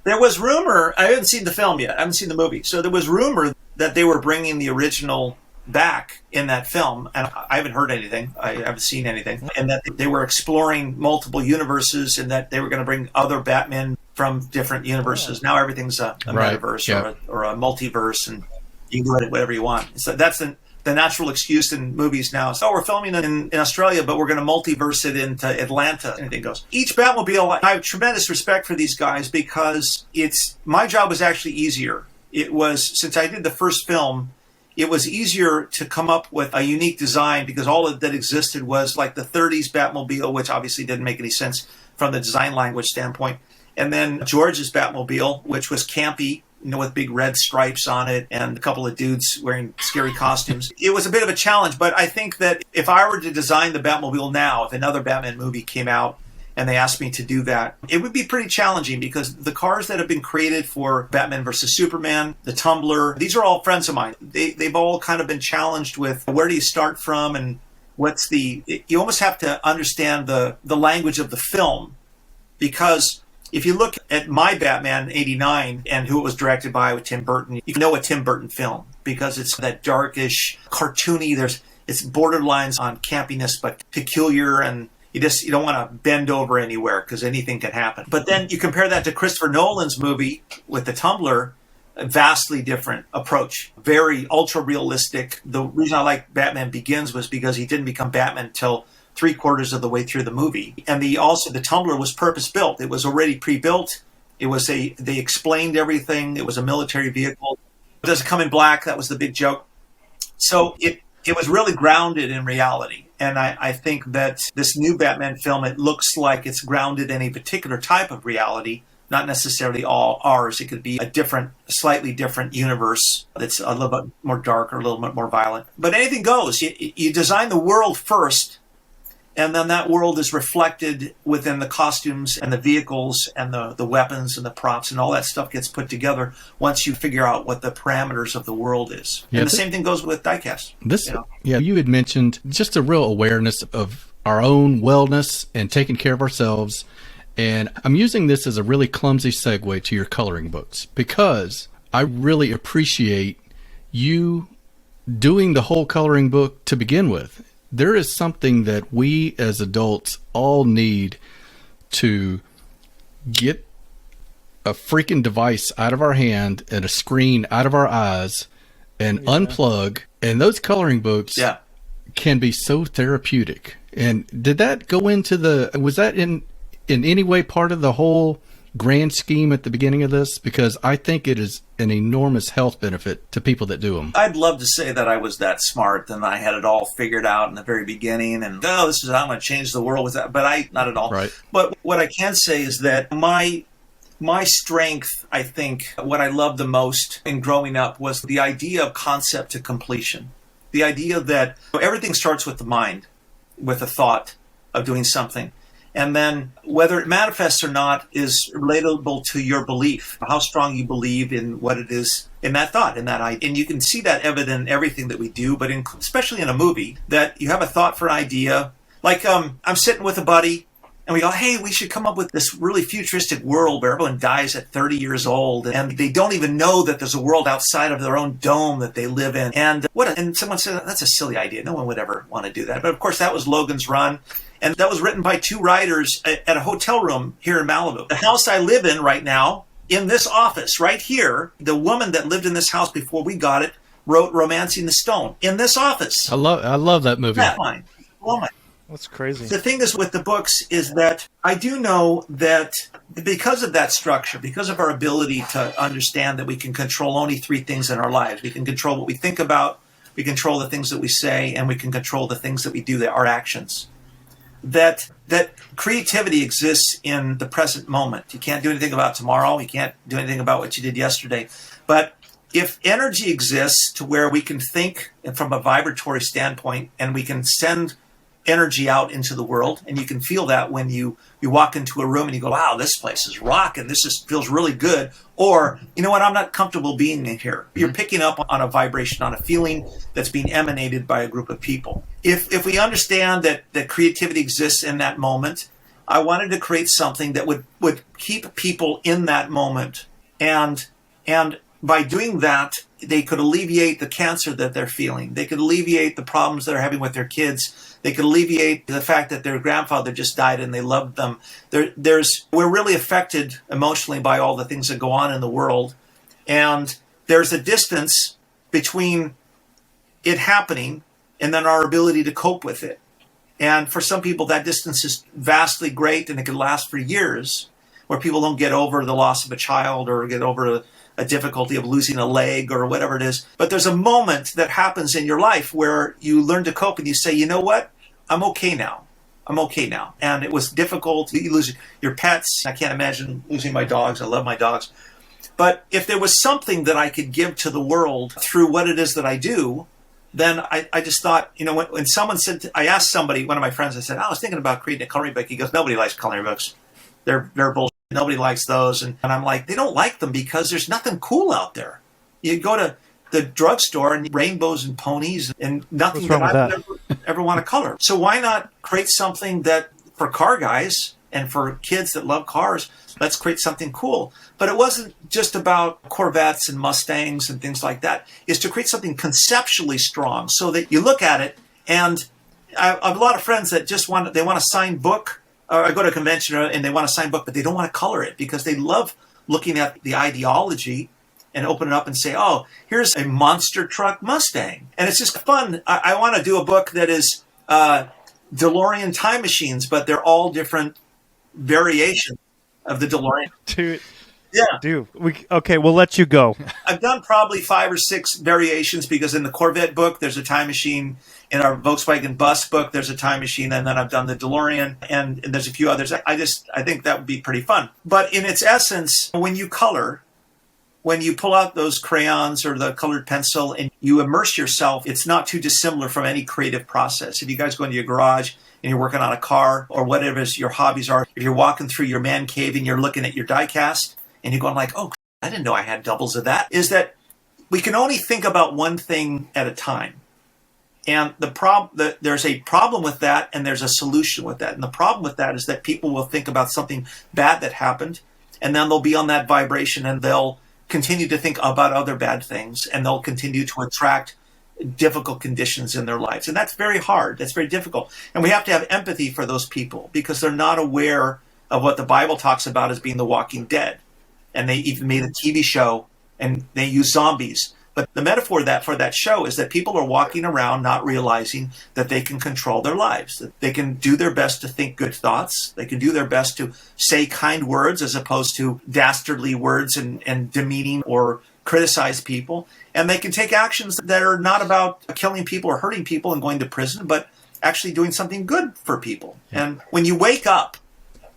There was rumor. I haven't seen the film yet. I haven't seen the movie. So there was rumor that they were bringing the original back in that film, and I haven't heard anything. I haven't seen anything. And that they were exploring multiple universes, and that they were going to bring other Batmen from different universes. Now everything's a metaverse or a multiverse, and you can do whatever you want. So that's the natural excuse in movies now. So we're filming in Australia, but we're going to multiverse it into Atlanta. Anything goes. Each Batmobile, I have tremendous respect for these guys because my job was actually easier. It was, since I did the first film, it was easier to come up with a unique design because all that existed was like the 30s Batmobile, which obviously didn't make any sense from the design language standpoint. And then George's Batmobile, which was campy, with big red stripes on it and a couple of dudes wearing scary costumes. It was a bit of a challenge, but I think that if I were to design the Batmobile now, if another Batman movie came out and they asked me to do that, it would be pretty challenging because the cars that have been created for Batman versus Superman, the Tumbler, these are all friends of mine. They've all kind of been challenged with where do you start from and you almost have to understand the language of the film, because if you look at My Batman 89 and who it was directed by with Tim Burton, you know a Tim Burton film because it's that darkish, cartoony, it's borderlines on campiness but peculiar, and you don't want to bend over anywhere because anything can happen. But then you compare that to Christopher Nolan's movie with the Tumbler, a vastly different approach. Very ultra-realistic. The reason I like Batman Begins was because he didn't become Batman until 3/4 of the way through the movie. And the Tumbler was purpose-built. It was already pre-built. They explained everything. It was a military vehicle. Does it come in black? That was the big joke. So it was really grounded in reality. And I think that this new Batman film, it looks like it's grounded in a particular type of reality, not necessarily all ours. It could be a slightly different universe that's a little bit more dark or a little bit more violent. But anything goes. You design the world first, And then that world is reflected within the costumes and the vehicles and the weapons and the props, and all that stuff gets put together once you figure out what the parameters of the world is. Yeah, and the same thing goes with Diecast. You had mentioned just a real awareness of our own wellness and taking care of ourselves. And I'm using this as a really clumsy segue to your coloring books, because I really appreciate you doing the whole coloring book to begin with. There is something that we as adults all need to get a freaking device out of our hand and a screen out of our eyes and unplug. And those coloring books can be so therapeutic. And did that go into was that in any way part of the whole grand scheme at the beginning of this? Because I think it is an enormous health benefit to people that do them. I'd love to say that I was that smart and I had it all figured out in the very beginning and, this is how I'm going to change the world with that. But not at all. Right. But what I can say is that my strength, I think, what I loved the most in growing up was the idea of concept to completion. The idea that everything starts with the mind, with a thought of doing something. And then whether it manifests or not is relatable to your belief, how strong you believe in what it is in that thought, in that idea. And you can see that evident in everything that we do, but especially in a movie, that you have a thought for an idea. Like I'm sitting with a buddy and we go, hey, we should come up with this really futuristic world where everyone dies at 30 years old and they don't even know that there's a world outside of their own dome that they live in. And someone said, that's a silly idea. No one would ever want to do that. But of course, that was Logan's Run. And that was written by two writers at a hotel room here in Malibu. The house I live in right now, in this office right here, the woman that lived in this house before we got it wrote Romancing the Stone in this office. I love that movie. That line. Oh my. That's crazy. The thing is with the books is that I do know that because of that structure, because of our ability to understand that we can control only three things in our lives. We can control what we think about, we control the things that we say, and we can control the things that we do, our actions. That creativity exists in the present moment. You can't do anything about tomorrow. You can't do anything about what you did yesterday. But if energy exists to where we can think from a vibratory standpoint and we can send energy out into the world, and you can feel that when you walk into a room and you go, wow, this place is rocking. This feels really good. Or, you know what, I'm not comfortable being in here. You're picking up on a vibration, on a feeling that's being emanated by a group of people. If we understand that creativity exists in that moment, I wanted to create something that would keep people in that moment. And by doing that, they could alleviate the cancer that they're feeling. They could alleviate the problems they're having with their kids. They could alleviate the fact that their grandfather just died and they loved them. We're really affected emotionally by all the things that go on in the world. And there's a distance between it happening and then our ability to cope with it. And for some people, that distance is vastly great and it can last for years, where people don't get over the loss of a child or get over a difficulty of losing a leg or whatever it is. But there's a moment that happens in your life where you learn to cope and you say, you know what? I'm okay now. I'm okay now. And it was difficult. You lose your pets. I can't imagine losing my dogs. I love my dogs. But if there was something that I could give to the world through what it is that I do, then I just thought, when someone said, I asked somebody, one of my friends, I said, I was thinking about creating a coloring book. He goes, nobody likes coloring books. They're bullshit. Nobody likes those. And I'm like, they don't like them because there's nothing cool out there. You go to the drugstore and rainbows and ponies and nothing that I would ever want to color. So why not create something that for car guys and for kids that love cars, let's create something cool. But it wasn't just about Corvettes and Mustangs and things like that. It's to create something conceptually strong so that you look at it. And I have a lot of friends that just want a signed book. Or I go to a convention and they want a signed book, but they don't want to color it because they love looking at the ideology and open it up and say, oh, here's a monster truck Mustang. And it's just fun. I want to do a book that is DeLorean time machines, but they're all different variations of the DeLorean. Dude. Yeah. Dude. Okay, we'll let you go. I've done probably 5 or 6 variations because in the Corvette book, there's a time machine. In our Volkswagen bus book, there's a time machine. And then I've done the DeLorean and there's a few others. I think that would be pretty fun. But in its essence, when you color, when you pull out those crayons or the colored pencil and you immerse yourself, it's not too dissimilar from any creative process. If you guys go into your garage and you're working on a car or whatever your hobbies are, if you're walking through your man cave and you're looking at your diecast and you're going like, oh, I didn't know I had doubles of that, is that we can only think about one thing at a time. And there's a problem with that, and there's a solution with that. And the problem with that is that people will think about something bad that happened, and then they'll be on that vibration, and they'll continue to think about other bad things, and they'll continue to attract difficult conditions in their lives. And that's very hard. That's very difficult. And we have to have empathy for those people because they're not aware of what the Bible talks about as being the walking dead. And they even made a TV show, and they use zombies. But the metaphor for that show is that people are walking around not realizing that they can control their lives, that they can do their best to think good thoughts. They can do their best to say kind words as opposed to dastardly words and demeaning or criticize people. And they can take actions that are not about killing people or hurting people and going to prison, but actually doing something good for people. And when you wake up,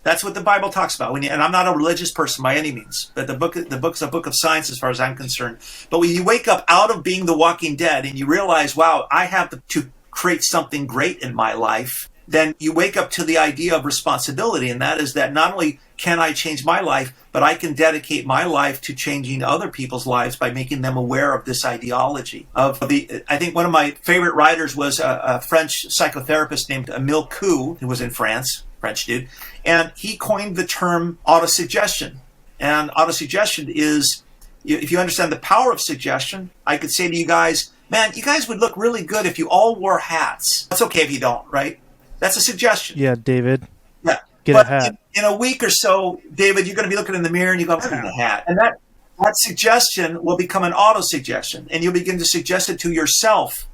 that's what the Bible talks about. And I'm not a religious person by any means, but the book's a book of science as far as I'm concerned. But when you wake up out of being the walking dead and you realize, wow, I have to create something great in my life, then you wake up to the idea of responsibility. And that is that not only can I change my life, but I can dedicate my life to changing other people's lives by making them aware of this ideology. I think one of my favorite writers was a French psychotherapist named Emile Coué, who was in France, French dude, and he coined the term autosuggestion. And autosuggestion is, if you understand the power of suggestion, I could say to you guys, man, you guys would look really good if you all wore hats. It's okay if you don't, right? That's a suggestion. Yeah, David. Yeah. Get a hat. In a week or so, David, you're going to be looking in the mirror and you go, I'm wearing a hat. And that suggestion will become an auto-suggestion. And you'll begin to suggest it to yourself.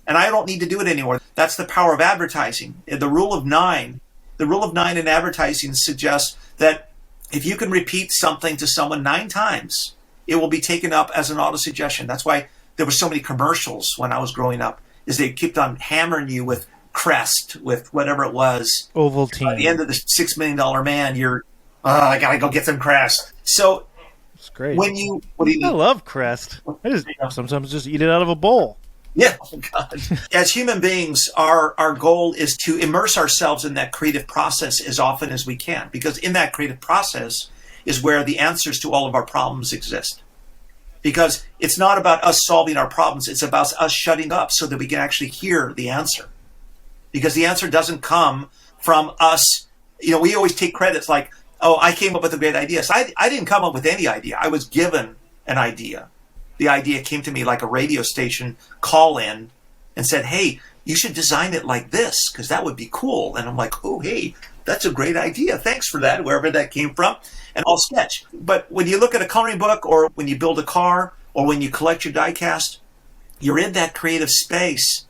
And I don't need to do it anymore. That's the power of advertising. The rule of 9 in advertising suggests that if you can repeat something to someone 9 times, it will be taken up as an auto-suggestion. That's why there were so many commercials when I was growing up, is they kept on hammering you with Crest, with whatever it was. Ovaltine. By the end of the $6 million man, I gotta go get some Crest. So it's great. I love Crest. I sometimes just eat it out of a bowl. Yeah, oh God. As human beings, our goal is to immerse ourselves in that creative process as often as we can, because in that creative process is where the answers to all of our problems exist. Because it's not about us solving our problems, it's about us shutting up so that we can actually hear the answer. Because the answer doesn't come from us. We always take credits like, oh, I came up with a great idea. So I didn't come up with any idea. I was given an idea. The idea came to me like a radio station call in and said, hey, you should design it like this because that would be cool. And I'm like, oh, hey, that's a great idea. Thanks for that, wherever that came from. And I'll sketch. But when you look at a coloring book or when you build a car or when you collect your diecast, you're in that creative space.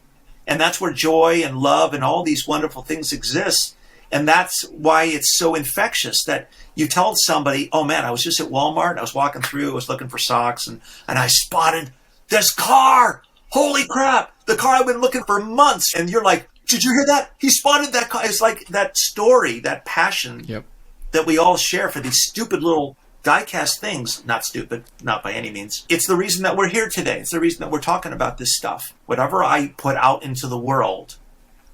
And that's where joy and love and all these wonderful things exist. And that's why it's so infectious that you tell somebody, oh man, I was just at Walmart. I was walking through, I was looking for socks and I spotted this car. Holy crap. The car I've been looking for months. And you're like, did you hear that? He spotted that car. It's like that story, that passion that we all share for these stupid little diecast things. Not stupid, not by any means. It's the reason that we're here today. It's the reason that we're talking about this stuff. Whatever I put out into the world,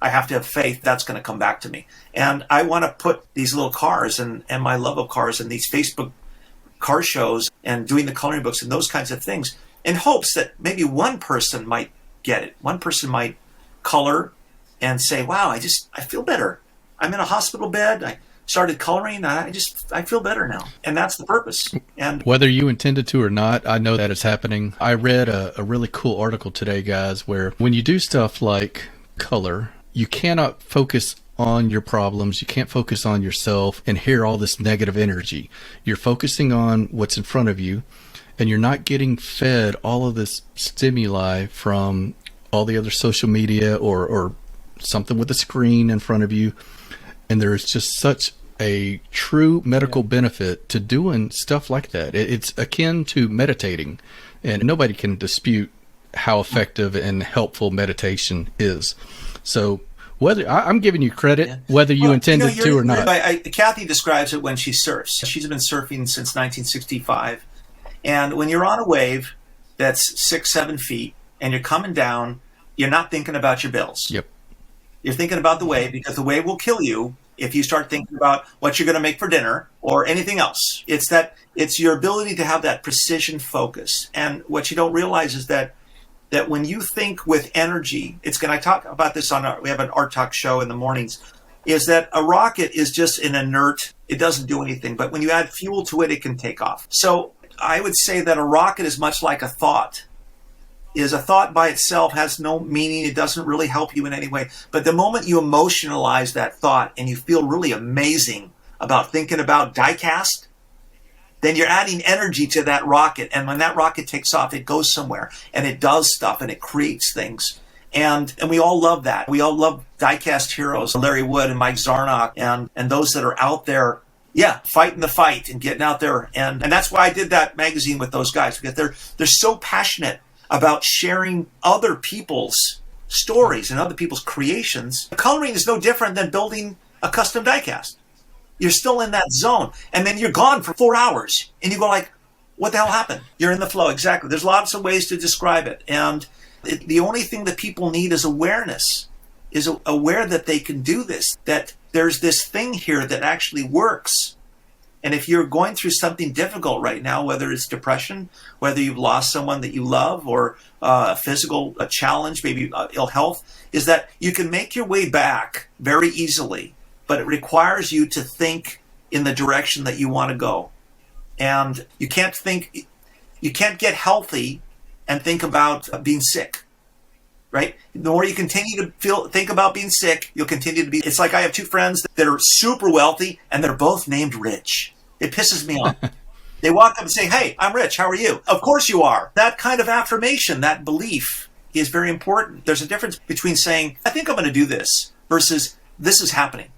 I have to have faith that's going to come back to me. And I want to put these little cars and my love of cars and these Facebook car shows and doing the coloring books and those kinds of things in hopes that maybe one person might get it. One person might color and say, wow, I feel better. I'm in a hospital bed. I started coloring. I feel better now. And that's the purpose. And whether you intended to or not, I know that it's happening. I read a really cool article today, guys, where when you do stuff like color, you cannot focus on your problems. You can't focus on yourself and hear all this negative energy. You're focusing on what's in front of you, and you're not getting fed all of this stimuli from all the other social media or something with a screen in front of you. And there's just such a true medical benefit to doing stuff like that. It's akin to meditating, and nobody can dispute how effective and helpful meditation is. So whether I'm giving you credit, whether you intended to or not. Kathy describes it when she surfs. She's been surfing since 1965. And when you're on a wave that's 6-7 feet and you're coming down, you're not thinking about your bills. Yep. You're thinking about the wave because the wave will kill you if you start thinking about what you're going to make for dinner or anything else. It's your ability to have that precision focus. And what you don't realize is that when you think with energy, I talk about this we have an Art Talk show in the mornings, is that a rocket is just an inert, it doesn't do anything. But when you add fuel to it, it can take off. So I would say that a rocket is much like a thought. A thought by itself has no meaning. It doesn't really help you in any way. But the moment you emotionalize that thought and you feel really amazing about thinking about diecast, then you're adding energy to that rocket. And when that rocket takes off, it goes somewhere and it does stuff and it creates things. And we all love that. We all love diecast heroes, Larry Wood and Mike Zarnock and those that are out there, fighting the fight and getting out there. And that's why I did that magazine with those guys, because they're so passionate about sharing other people's stories and other people's creations. Coloring is no different than building a custom diecast. You're still in that zone. And then you're gone for 4 hours. And you go like, what the hell happened? You're in the flow. Exactly. There's lots of ways to describe it. And the only thing that people need is awareness, is aware that they can do this, that there's this thing here that actually works. And if you're going through something difficult right now, whether it's depression, whether you've lost someone that you love, or a physical challenge, maybe ill health, is that you can make your way back very easily, but it requires you to think in the direction that you want to go. And you can't get healthy and think about being sick, right? The more you continue to think about being sick, you'll continue to be. It's like I have two friends that are super wealthy and they're both named Rich. It pisses me off. They walk up and say, hey, I'm Rich. How are you? Of course you are. That kind of affirmation, that belief is very important. There's a difference between saying, I think I'm going to do this, versus this is happening.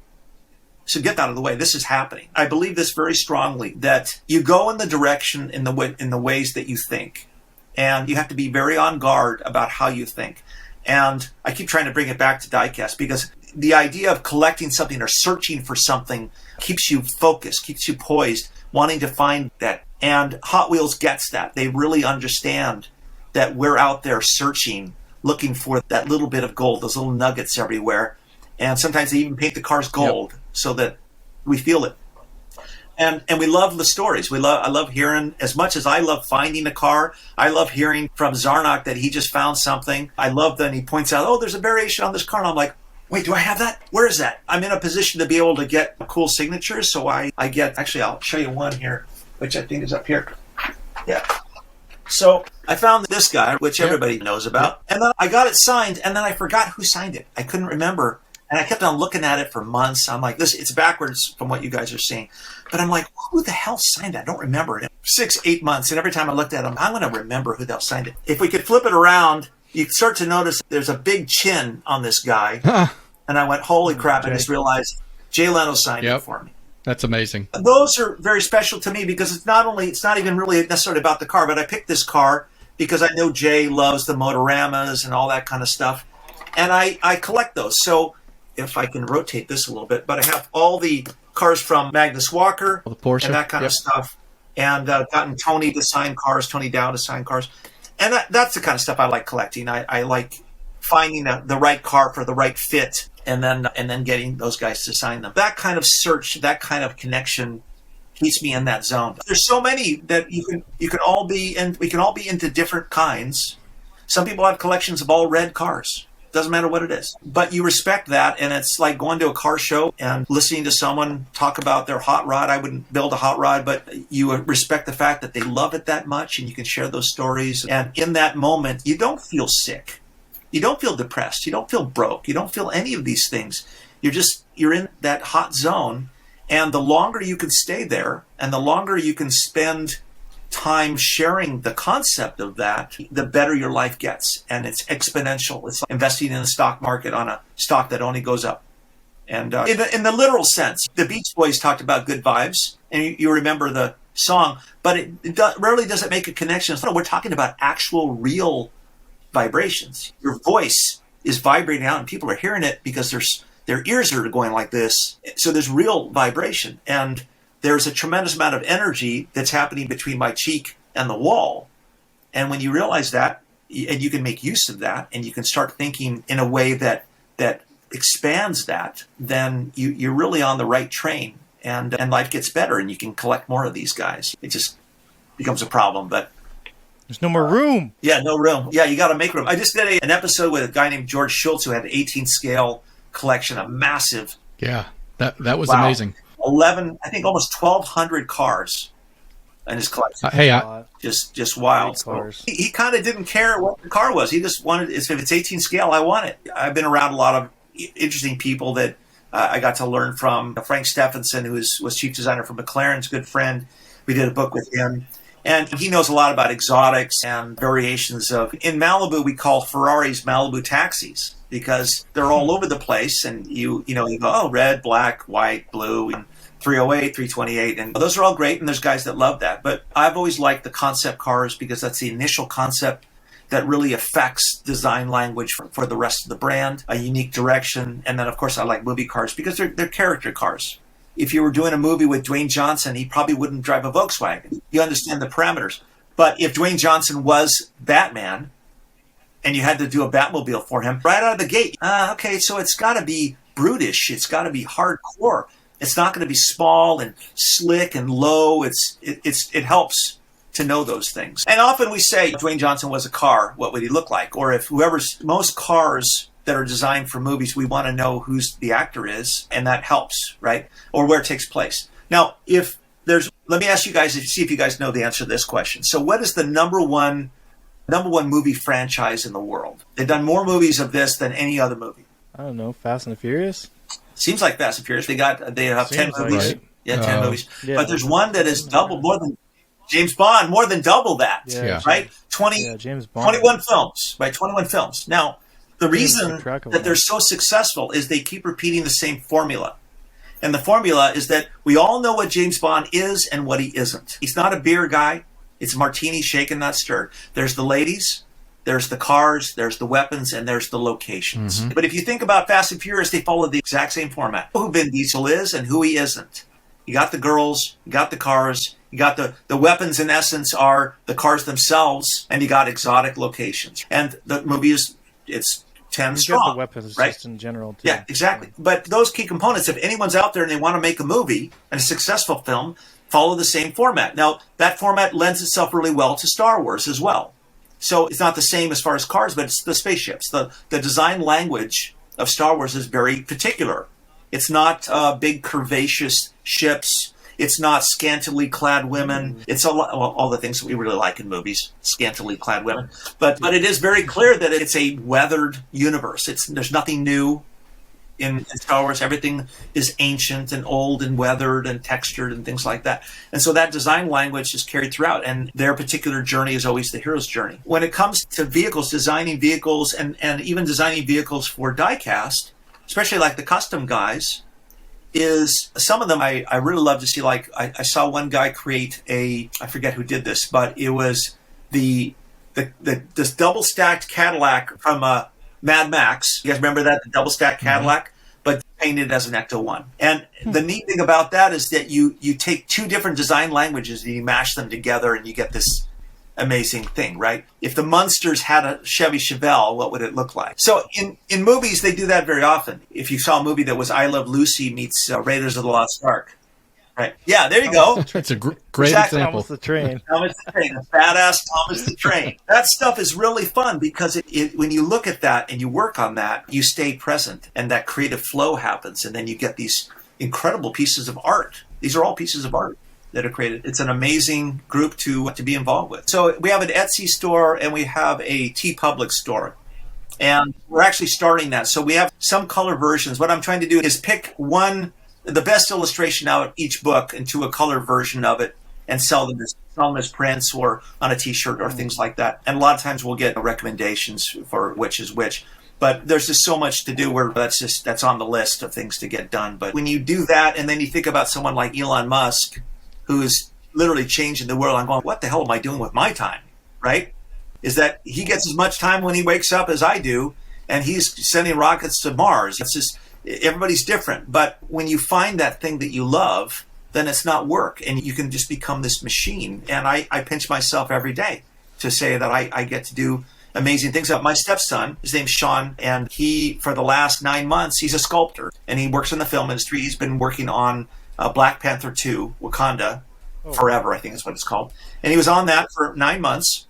So get that out of the way. This is happening. I believe this very strongly, that you go in the direction in the ways that you think. And you have to be very on guard about how you think. And I keep trying to bring it back to diecast, because the idea of collecting something or searching for something keeps you focused, keeps you poised, wanting to find that. And Hot Wheels gets that. They really understand that we're out there searching, looking for that little bit of gold, those little nuggets everywhere. And sometimes they even paint the cars gold so that we feel it. And we love the stories. I love hearing, as much as I love finding a car, I love hearing from Zarnock that he just found something. I love that he points out, oh, there's a variation on this car. And I'm like, wait, do I have that? Where is that? I'm in a position to be able to get cool signatures. So I get, actually, I'll show you one here, which I think is up here. Yeah. So I found this guy, which everybody knows about. And then I got it signed, and then I forgot who signed it. I couldn't remember. And I kept on looking at it for months. I'm like, it's backwards from what you guys are seeing. But I'm like, who the hell signed that? I don't remember it. 6-8 months. And every time I looked at him, I'm going to remember who the hell signed it. If we could flip it around, you start to notice there's a big chin on this guy. And I went, holy crap. I just realized Jay Leno signed it for me. That's amazing. Those are very special to me, because it's not even really necessarily about the car, but I picked this car because I know Jay loves the Motoramas and all that kind of stuff. And I collect those. So if I can rotate this a little bit, but I have all the cars from Magnus Walker the Porsche, and that kind of stuff, and gotten Tony to sign cars, Tony Dow to sign cars, and that's the kind of stuff I like collecting. I like finding the right car for the right fit, and then getting those guys to sign them. That kind of search, that kind of connection, keeps me in that zone. There's so many that you can all be in. We can all be into different kinds. Some people have collections of all red cars. Doesn't matter what it is. But you respect that, and it's like going to a car show and listening to someone talk about their hot rod. I wouldn't build a hot rod, but you respect the fact that they love it that much, and you can share those stories. And in that moment, you don't feel sick. You don't feel depressed. You don't feel broke. You don't feel any of these things. You're in that hot zone, and the longer you can stay there, and the longer you can spend time sharing the concept of that, the better your life gets. And it's exponential. It's like investing in the stock market on a stock that only goes up. And in the literal sense, the Beach Boys talked about good vibes, and you remember the song, but it rarely does it make a connection. So we're talking about actual real vibrations. Your voice is vibrating out, and people are hearing it because their ears are going like this. So there's real vibration, and there's a tremendous amount of energy that's happening between my cheek and the wall. And when you realize that, and you can make use of that, and you can start thinking in a way that expands that, then you're really on the right train, and life gets better, and you can collect more of these guys. It just becomes a problem, but there's no more room. Yeah, no room. Yeah, you got to make room. I just did an episode with a guy named George Schultz who had an 18 scale collection, a massive. Yeah, that was amazing. 11, I think almost 1,200 cars in his collection. Just wild. So he kind of didn't care what the car was. He just wanted, if it's 18 scale, I want it. I've been around a lot of interesting people that I got to learn from. Frank Stephenson, who was chief designer for McLaren's good friend. We did a book with him. And he knows a lot about exotics and variations of. In Malibu, we call Ferraris Malibu taxis because they're all over the place. And you go, oh, red, black, white, blue, and 308, 328. And those are all great. And there's guys that love that. But I've always liked the concept cars because that's the initial concept that really affects design language for the rest of the brand, a unique direction. And then, of course, I like movie cars because they're character cars. If you were doing a movie with Dwayne Johnson, he probably wouldn't drive a Volkswagen. You understand the parameters. But if Dwayne Johnson was Batman and you had to do a Batmobile for him, right out of the gate, okay, so it's got to be brutish. It's got to be hardcore. It's not going to be small and slick and low. It helps to know those things. And often we say Dwayne Johnson was a car, what would he look like? Or if most cars that are designed for movies, we want to know who the actor is, and that helps, right? Or where it takes place. Now, let me ask you guys, see if you guys know the answer to this question. So what is the number one movie franchise in the world? They've done more movies of this than any other movie. I don't know, Fast and the Furious? Seems like Fast and Furious. They have 10 movies. Right. Yeah, 10 movies. Yeah. But there's one that is more than James Bond, more than double that, right? James Bond. 21 films, right? 21 films. Now, the reason that they're so successful is they keep repeating the same formula. And the formula is that we all know what James Bond is and what he isn't. He's not a beer guy. It's martini shaken, not stirred. There's the ladies, there's the cars, there's the weapons, and there's the locations. Mm-hmm. But if you think about Fast and Furious, they follow the exact same format. Who Vin Diesel is and who he isn't. You got the girls, you got the cars, you got the weapons in essence are the cars themselves, and you got exotic locations. And the movie it's 10 strong. You get the weapons right? just in general, too. Yeah, exactly. But those key components, if anyone's out there and they want to make a movie, and a successful film, follow the same format. Now, that format lends itself really well to Star Wars as well. So it's not the same as far as cars, but it's the spaceships. The design language of Star Wars is very particular. It's not big curvaceous ships. It's not scantily clad women. It's all the things that we really like in movies, scantily clad women. But it is very clear that it's a weathered universe. There's nothing new in Star Wars. Everything is ancient and old and weathered and textured and things like that. And so that design language is carried throughout, and their particular journey is always the hero's journey. When it comes to vehicles, designing vehicles and even designing vehicles for diecast, especially like the custom guys, is some of them I really love to see. Like I saw one guy create I forget who did this, but it was this double stacked Cadillac from Mad Max. You guys remember that, the double stacked Cadillac, but painted as an Ecto 1. And the neat thing about that is that you take two different design languages and you mash them together and you get this amazing thing, right? If the Munsters had a Chevy Chevelle, what would it look like? So in movies, they do that very often. If you saw a movie that was I Love Lucy meets Raiders of the Lost Ark, right? Yeah, there you go. That's a great example. Thomas the Train. Thomas the Train, a badass Thomas the Train. That stuff is really fun because when you look at that and you work on that, you stay present and that creative flow happens, and then you get these incredible pieces of art. These are all pieces of art that are created. It's an amazing group to be involved with. So we have an Etsy store and we have a TeePublic store. And we're actually starting that. So we have some color versions. What I'm trying to do is pick the best illustration out of each book into a color version of it and sell them as prints or on a t-shirt or things like that. And a lot of times we'll get recommendations for which is which. But there's just so much to do where that's on the list of things to get done. But when you do that and then you think about someone like Elon Musk, who is literally changing the world, I'm going, what the hell am I doing with my time, right? Is that he gets as much time when he wakes up as I do, and he's sending rockets to Mars. It's just, everybody's different. But when you find that thing that you love, then it's not work, and you can just become this machine. And I pinch myself every day to say that I get to do amazing things about my stepson. His name's Sean, and he, for the last 9 months, he's a sculptor, and he works in the film industry. He's been working on Black Panther 2, Wakanda Forever, I think is what it's called. And he was on that for 9 months,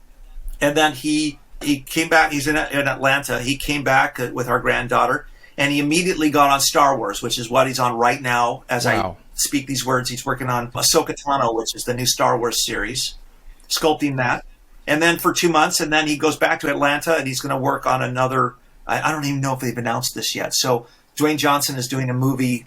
and then he came back. He's in Atlanta. He came back with our granddaughter, and he immediately got on Star Wars, which is what he's on right now as I speak these words. He's working on Ahsoka Tano, which is the new Star Wars series, sculpting that. And then for 2 months, and then he goes back to Atlanta, and he's going to work on another. I don't even know if they've announced this yet. So Dwayne Johnson is doing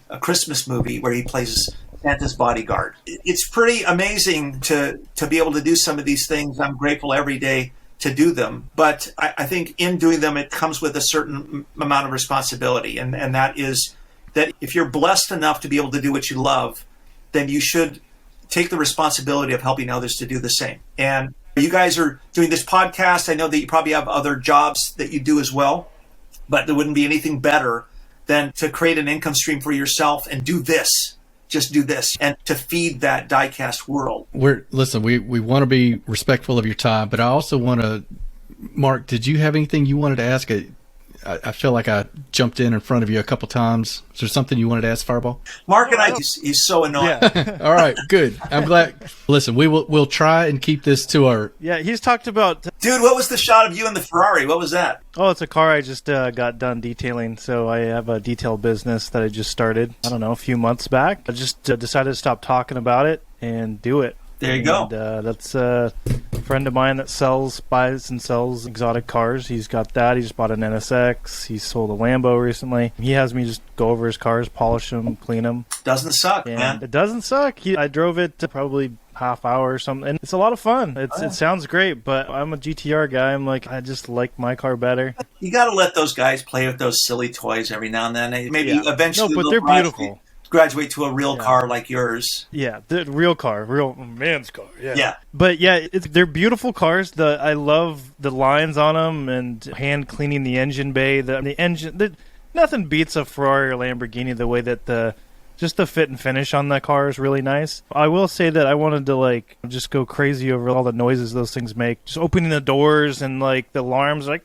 a Christmas movie where he plays Santa's bodyguard. It's pretty amazing to be able to do some of these things. I'm grateful every day to do them. But I think in doing them, it comes with a certain amount of responsibility. And that is that if you're blessed enough to be able to do what you love, then you should take the responsibility of helping others to do the same. And you guys are doing this podcast. I know that you probably have other jobs that you do as well, but there wouldn't be anything better than to create an income stream for yourself and do this. Just do this, and to feed that diecast world. We want to be respectful of your time, but I also want to, Mark, did you have anything you wanted to ask? I feel like I jumped in front of you a couple times. Is there something you wanted to ask, Fireball? Mark and he's so annoying. Yeah. All right, good. I'm glad. Listen, we'll try and keep this to our. Yeah, he's talked about. Dude, what was the shot of you in the Ferrari? What was that? Oh, it's a car I just got done detailing. So I have a detail business that I just started, I don't know, a few months back. I just decided to stop talking about it and do it. There you go. That's a friend of mine that buys and sells exotic cars. He's got that. He just bought an NSX. He sold a Lambo recently. He has me just go over his cars, polish them, clean them. Doesn't suck, man. It doesn't suck. I drove it probably half hour or something, and it's a lot of fun. It sounds great, but I'm a GTR guy. I just like my car better. You got to let those guys play with those silly toys every now and then. Maybe eventually, but they're beautiful. Graduate to a real car like yours. Yeah, the real car, real man's car. Yeah. But yeah, they're beautiful cars. I love the lines on them and hand cleaning the engine bay. The engine, nothing beats a Ferrari or Lamborghini the way that just the fit and finish on that car is really nice. I will say that I wanted to just go crazy over all the noises those things make. Just opening the doors and the alarms and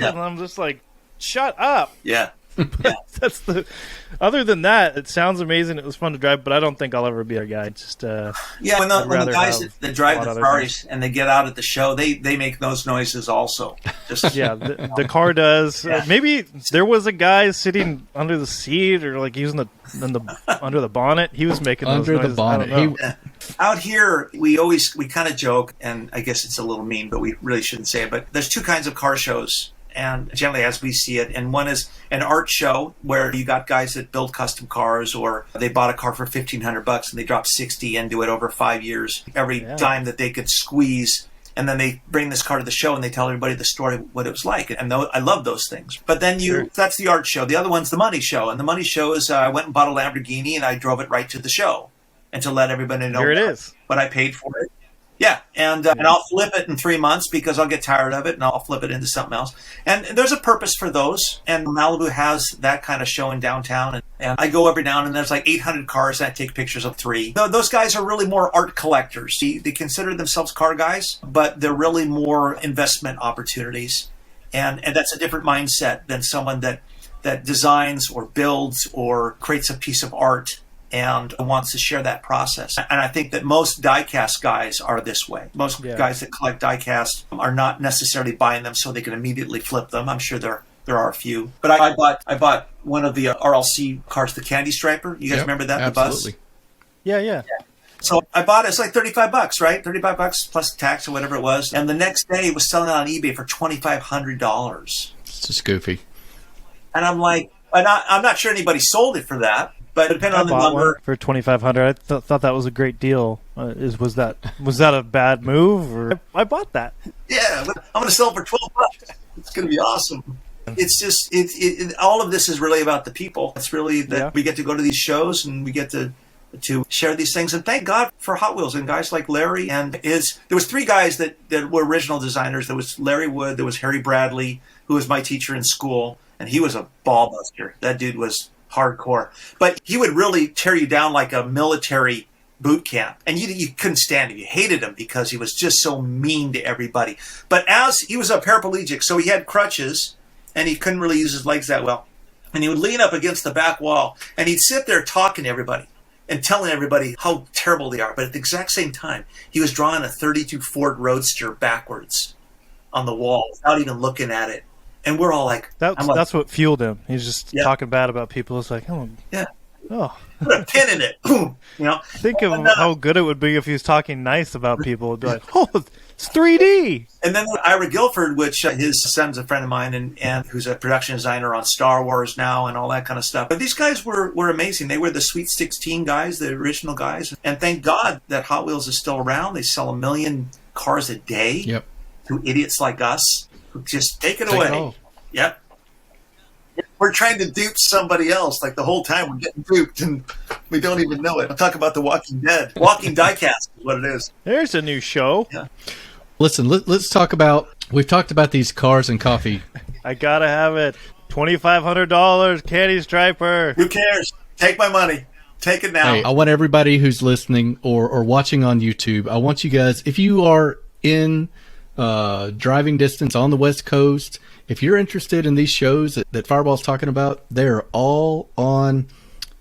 I'm just like, shut up. Yeah. That's other than that, it sounds amazing. It was fun to drive, but I don't think I'll ever be a guy. Just when the guys that drive the Ferraris and they get out at the show, they make those noises also. Just the car does. Maybe there was a guy sitting under the seat or using under the bonnet. He was making those noises. Under the bonnet. Out here, we kind of joke, and I guess it's a little mean, but we really shouldn't say it. But there's two kinds of car shows. And generally, as we see it, and one is an art show where you got guys that build custom cars, or they bought a car for $1,500 and they drop 60 into it over 5 years. Every dime that they could squeeze, and then they bring this car to the show and they tell everybody the story of what it was like. And I love those things. But then that's the art show. The other one's the money show, and the money show is I went and bought a Lamborghini and I drove it right to the show, and to let everybody know what I paid for it. Yeah, and I'll flip it in 3 months because I'll get tired of it, and I'll flip it into something else. And there's a purpose for those, and Malibu has that kind of show in downtown. And I go every now and then. There's 800 cars, and I take pictures of 3. Those guys are really more art collectors. They consider themselves car guys, but they're really more investment opportunities. And that's a different mindset than someone that designs or builds or creates a piece of art and wants to share that process. And I think that most diecast guys are this way. Most guys that collect diecast are not necessarily buying them so they can immediately flip them. I'm sure there are a few. But I bought one of the RLC cars, the Candy Striper. You guys remember that? Absolutely. The bus? Yeah. So I bought it. It's like $35, right? $35 plus tax or whatever it was. And the next day it was selling it on eBay for $2,500. It's just goofy. And I'm like, I'm not sure anybody sold it for that. But depending on the number, for $2,500, I thought that was a great deal. Was that a bad move? Or I bought that. Yeah, I'm going to sell it for $12. It's going to be awesome. It's just all of this is really about the people. It's really that we get to go to these shows and we get to share these things. And thank God for Hot Wheels and guys like Larry and there was 3 guys that were original designers. There was Larry Wood, there was Harry Bradley, who was my teacher in school, and he was a ball buster. That dude was hardcore, but he would really tear you down like a military boot camp, and you couldn't stand him. You hated him because he was just so mean to everybody. But as he was a paraplegic, so he had crutches, and he couldn't really use his legs that well. And he would lean up against the back wall, and he'd sit there talking to everybody and telling everybody how terrible they are. But at the exact same time, he was drawing a 32 Ford Roadster backwards on the wall without even looking at it. And we're all like... That's what fueled him. He's just talking bad about people. It's like, oh. Put a pin in it. Boom. Think of how good it would be if he was talking nice about people. It'd be like, oh, it's 3D. And then Ira Guilford, which his son's a friend of mine and who's a production designer on Star Wars now and all that kind of stuff. But these guys were amazing. They were the Sweet 16 guys, the original guys. And thank God that Hot Wheels is still around. They sell 1 million cars a day to idiots like us who just take it away. Yep. We're trying to dupe somebody else. Like the whole time we're getting duped and we don't even know it. I'm talking about The Walking Dead. Walking Diecast is what it is. There's a new show. Yeah. Listen, let's talk about, we've talked about these cars and coffee. I gotta have it. $2,500, Candy Striper. Who cares? Take my money. Take it now. Hey, I want everybody who's listening or watching on YouTube, I want you guys, if you are in driving distance on the West Coast, if you're interested in these shows that Fireball's talking about, they're all on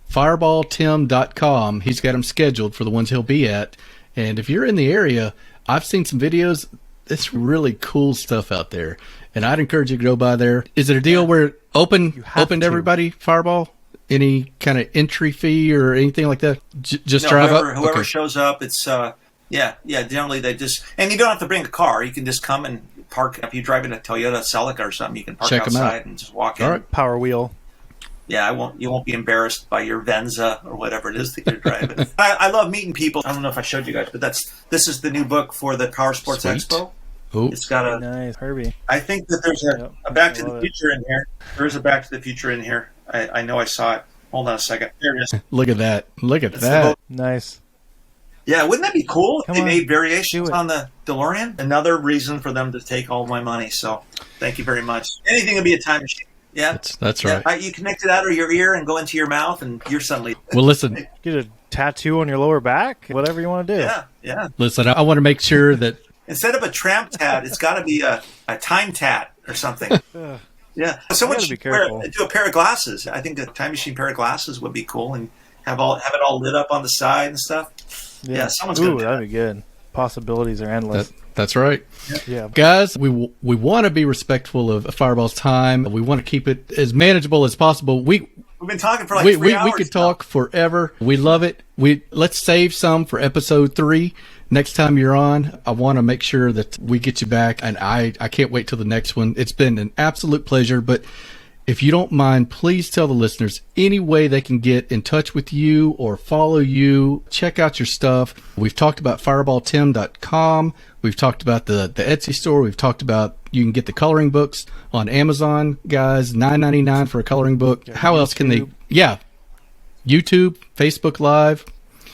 fireballtim.com. He's got them scheduled for the ones he'll be at. And if you're in the area, I've seen some videos. It's really cool stuff out there. And I'd encourage you to go by there. Is it a deal where open to everybody, Fireball? Any kind of entry fee or anything like that? Just drive up? Whoever shows up, it's, generally they just, and you don't have to bring a car. You can just come and park. If you drive in a Toyota Celica or something, you can park outside and just walk in. All right. Power wheel. Yeah, you won't be embarrassed by your Venza or whatever it is that you're driving. I love meeting people. I don't know if I showed you guys, but this is the new book for the Power Sports Expo. Ooh. It's got a nice Herbie. I think that there's a Back to the Future in here. There is a Back to the Future in here. I know I saw it. Hold on a second. There it is. Look at that. Look at that. Nice. Yeah, wouldn't that be cool if they made variations on the DeLorean? Another reason for them to take all my money. So thank you very much. Anything would be a time machine. Yeah, that's right. You connect it out of your ear and go into your mouth, and you're suddenly... Well, listen. Get a tattoo on your lower back, whatever you want to do. Yeah. Listen, I want to make sure that... Instead of a tramp tat, it's got to be a time tat or something. Yeah. Someone should do a pair of glasses. I think a time machine pair of glasses would be cool, and have it all lit up on the side and stuff. Yeah, someone's going to do that'd be good. Possibilities are endless. That's right. Yeah. Guys, we want to be respectful of Fireball's time. We want to keep it as manageable as possible. We've been talking for like 3 hours. We could talk forever. We love it. Let's save some for episode 3. Next time you're on, I want to make sure that we get you back, and I can't wait till the next one. It's been an absolute pleasure, but if you don't mind, please tell the listeners any way they can get in touch with you or follow you, check out your stuff. We've talked about fireballtim.com. We've talked about the Etsy store. We've talked about you can get the coloring books on Amazon, guys, $9.99 for a coloring book. How else can they? Yeah. YouTube, Facebook Live.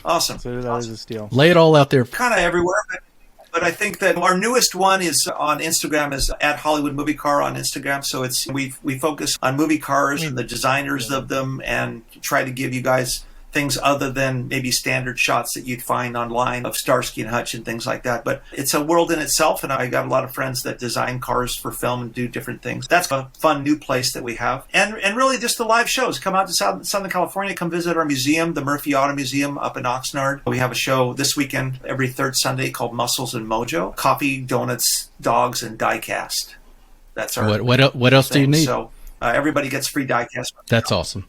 Awesome. So that is a steal. Lay it all out there. Kind of everywhere, but I think that our newest one is on Instagram, is at Hollywood Movie Car on Instagram. So we focus on movie cars and the designers of them, and try to give you guys things other than maybe standard shots that you'd find online of Starsky and Hutch and things like that. But it's a world in itself, and I got a lot of friends that design cars for film and do different things. That's a fun new place that we have. And really just the live shows. Come out to Southern California, come visit our museum, the Murphy Auto Museum up in Oxnard. We have a show this weekend, every third Sunday, called Muscles and Mojo. Coffee, donuts, dogs, and Diecast. That's our What else do you need? So everybody gets free Diecast. That's awesome.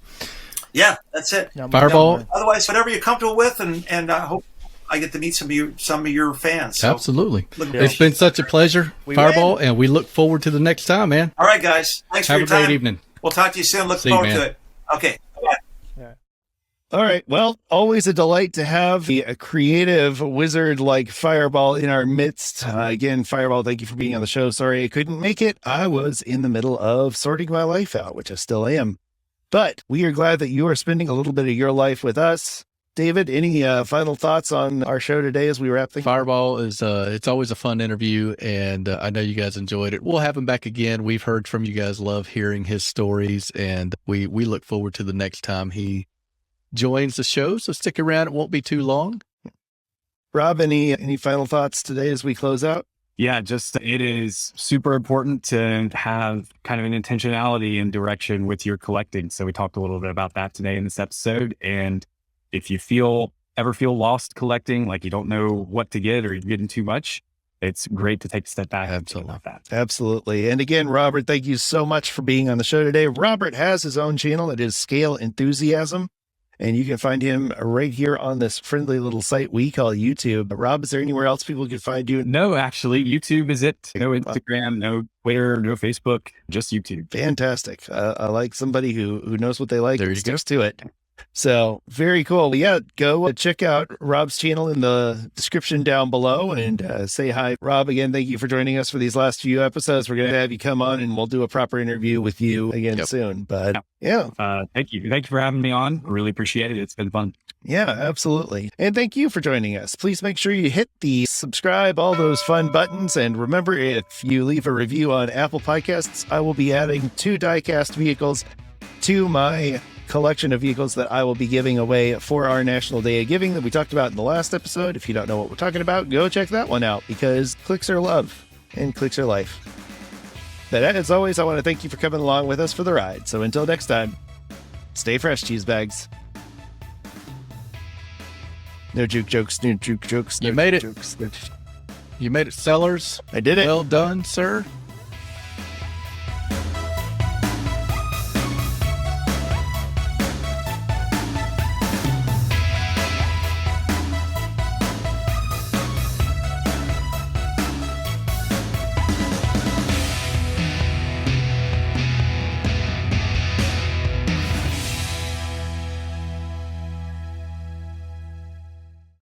Yeah, that's it. Fireball. Otherwise, whatever you're comfortable with, and I hope I get to meet some of your fans. So. Absolutely. It's been such a pleasure, Fireball, and we look forward to the next time, man. All right, guys. Thanks for your time. Have a great evening. We'll talk to you soon. Look forward to it. Okay. Bye. All right. Well, always a delight to have a creative wizard like Fireball in our midst. Again, Fireball, thank you for being on the show. Sorry I couldn't make it. I was in the middle of sorting my life out, which I still am. But we are glad that you are spending a little bit of your life with us. David, any final thoughts on our show today as we wrap things? Fireball is, it's always a fun interview, and I know you guys enjoyed it. We'll have him back again. We've heard from you guys, love hearing his stories, and we look forward to the next time he joins the show. So stick around. It won't be too long. Rob, any final thoughts today as we close out? Yeah, just it is super important to have kind of an intentionality and direction with your collecting. So we talked a little bit about that today in this episode. And if you ever feel lost collecting, like you don't know what to get or you're getting too much, it's great to take a step back and think about that. Absolutely. And again, Robert, thank you so much for being on the show today. Robert has his own channel. It is Scale Enthusiasm. And you can find him right here on this friendly little site we call YouTube. Rob, is there anywhere else people can find you? No, actually, YouTube is it. No Instagram, no Twitter, no Facebook, just YouTube. Fantastic. I like somebody who knows what they like There and you go. sticks to it. So very cool. Yeah, go check out Rob's channel in the description down below and say hi. Rob, again, thank you for joining us for these last few episodes. We're going to have you come on and we'll do a proper interview with you again soon. But yeah. Thank you. Thank you for having me on. Really appreciate it. It's been fun. Yeah, absolutely. And thank you for joining us. Please make sure you hit the subscribe, all those fun buttons. And remember, if you leave a review on Apple Podcasts, I will be adding 2 Diecast vehicles to my collection of vehicles that I will be giving away for our National Day of Giving that we talked about in the last episode. If you don't know what we're talking about, go check that one out because clicks are love and clicks are life. But as always, I want to thank you for coming along with us for the ride. So until next time, stay fresh, cheese bags. No juke jokes, no juke jokes. You made it. Jokes. You made it, sellers. I did it. Well done, sir.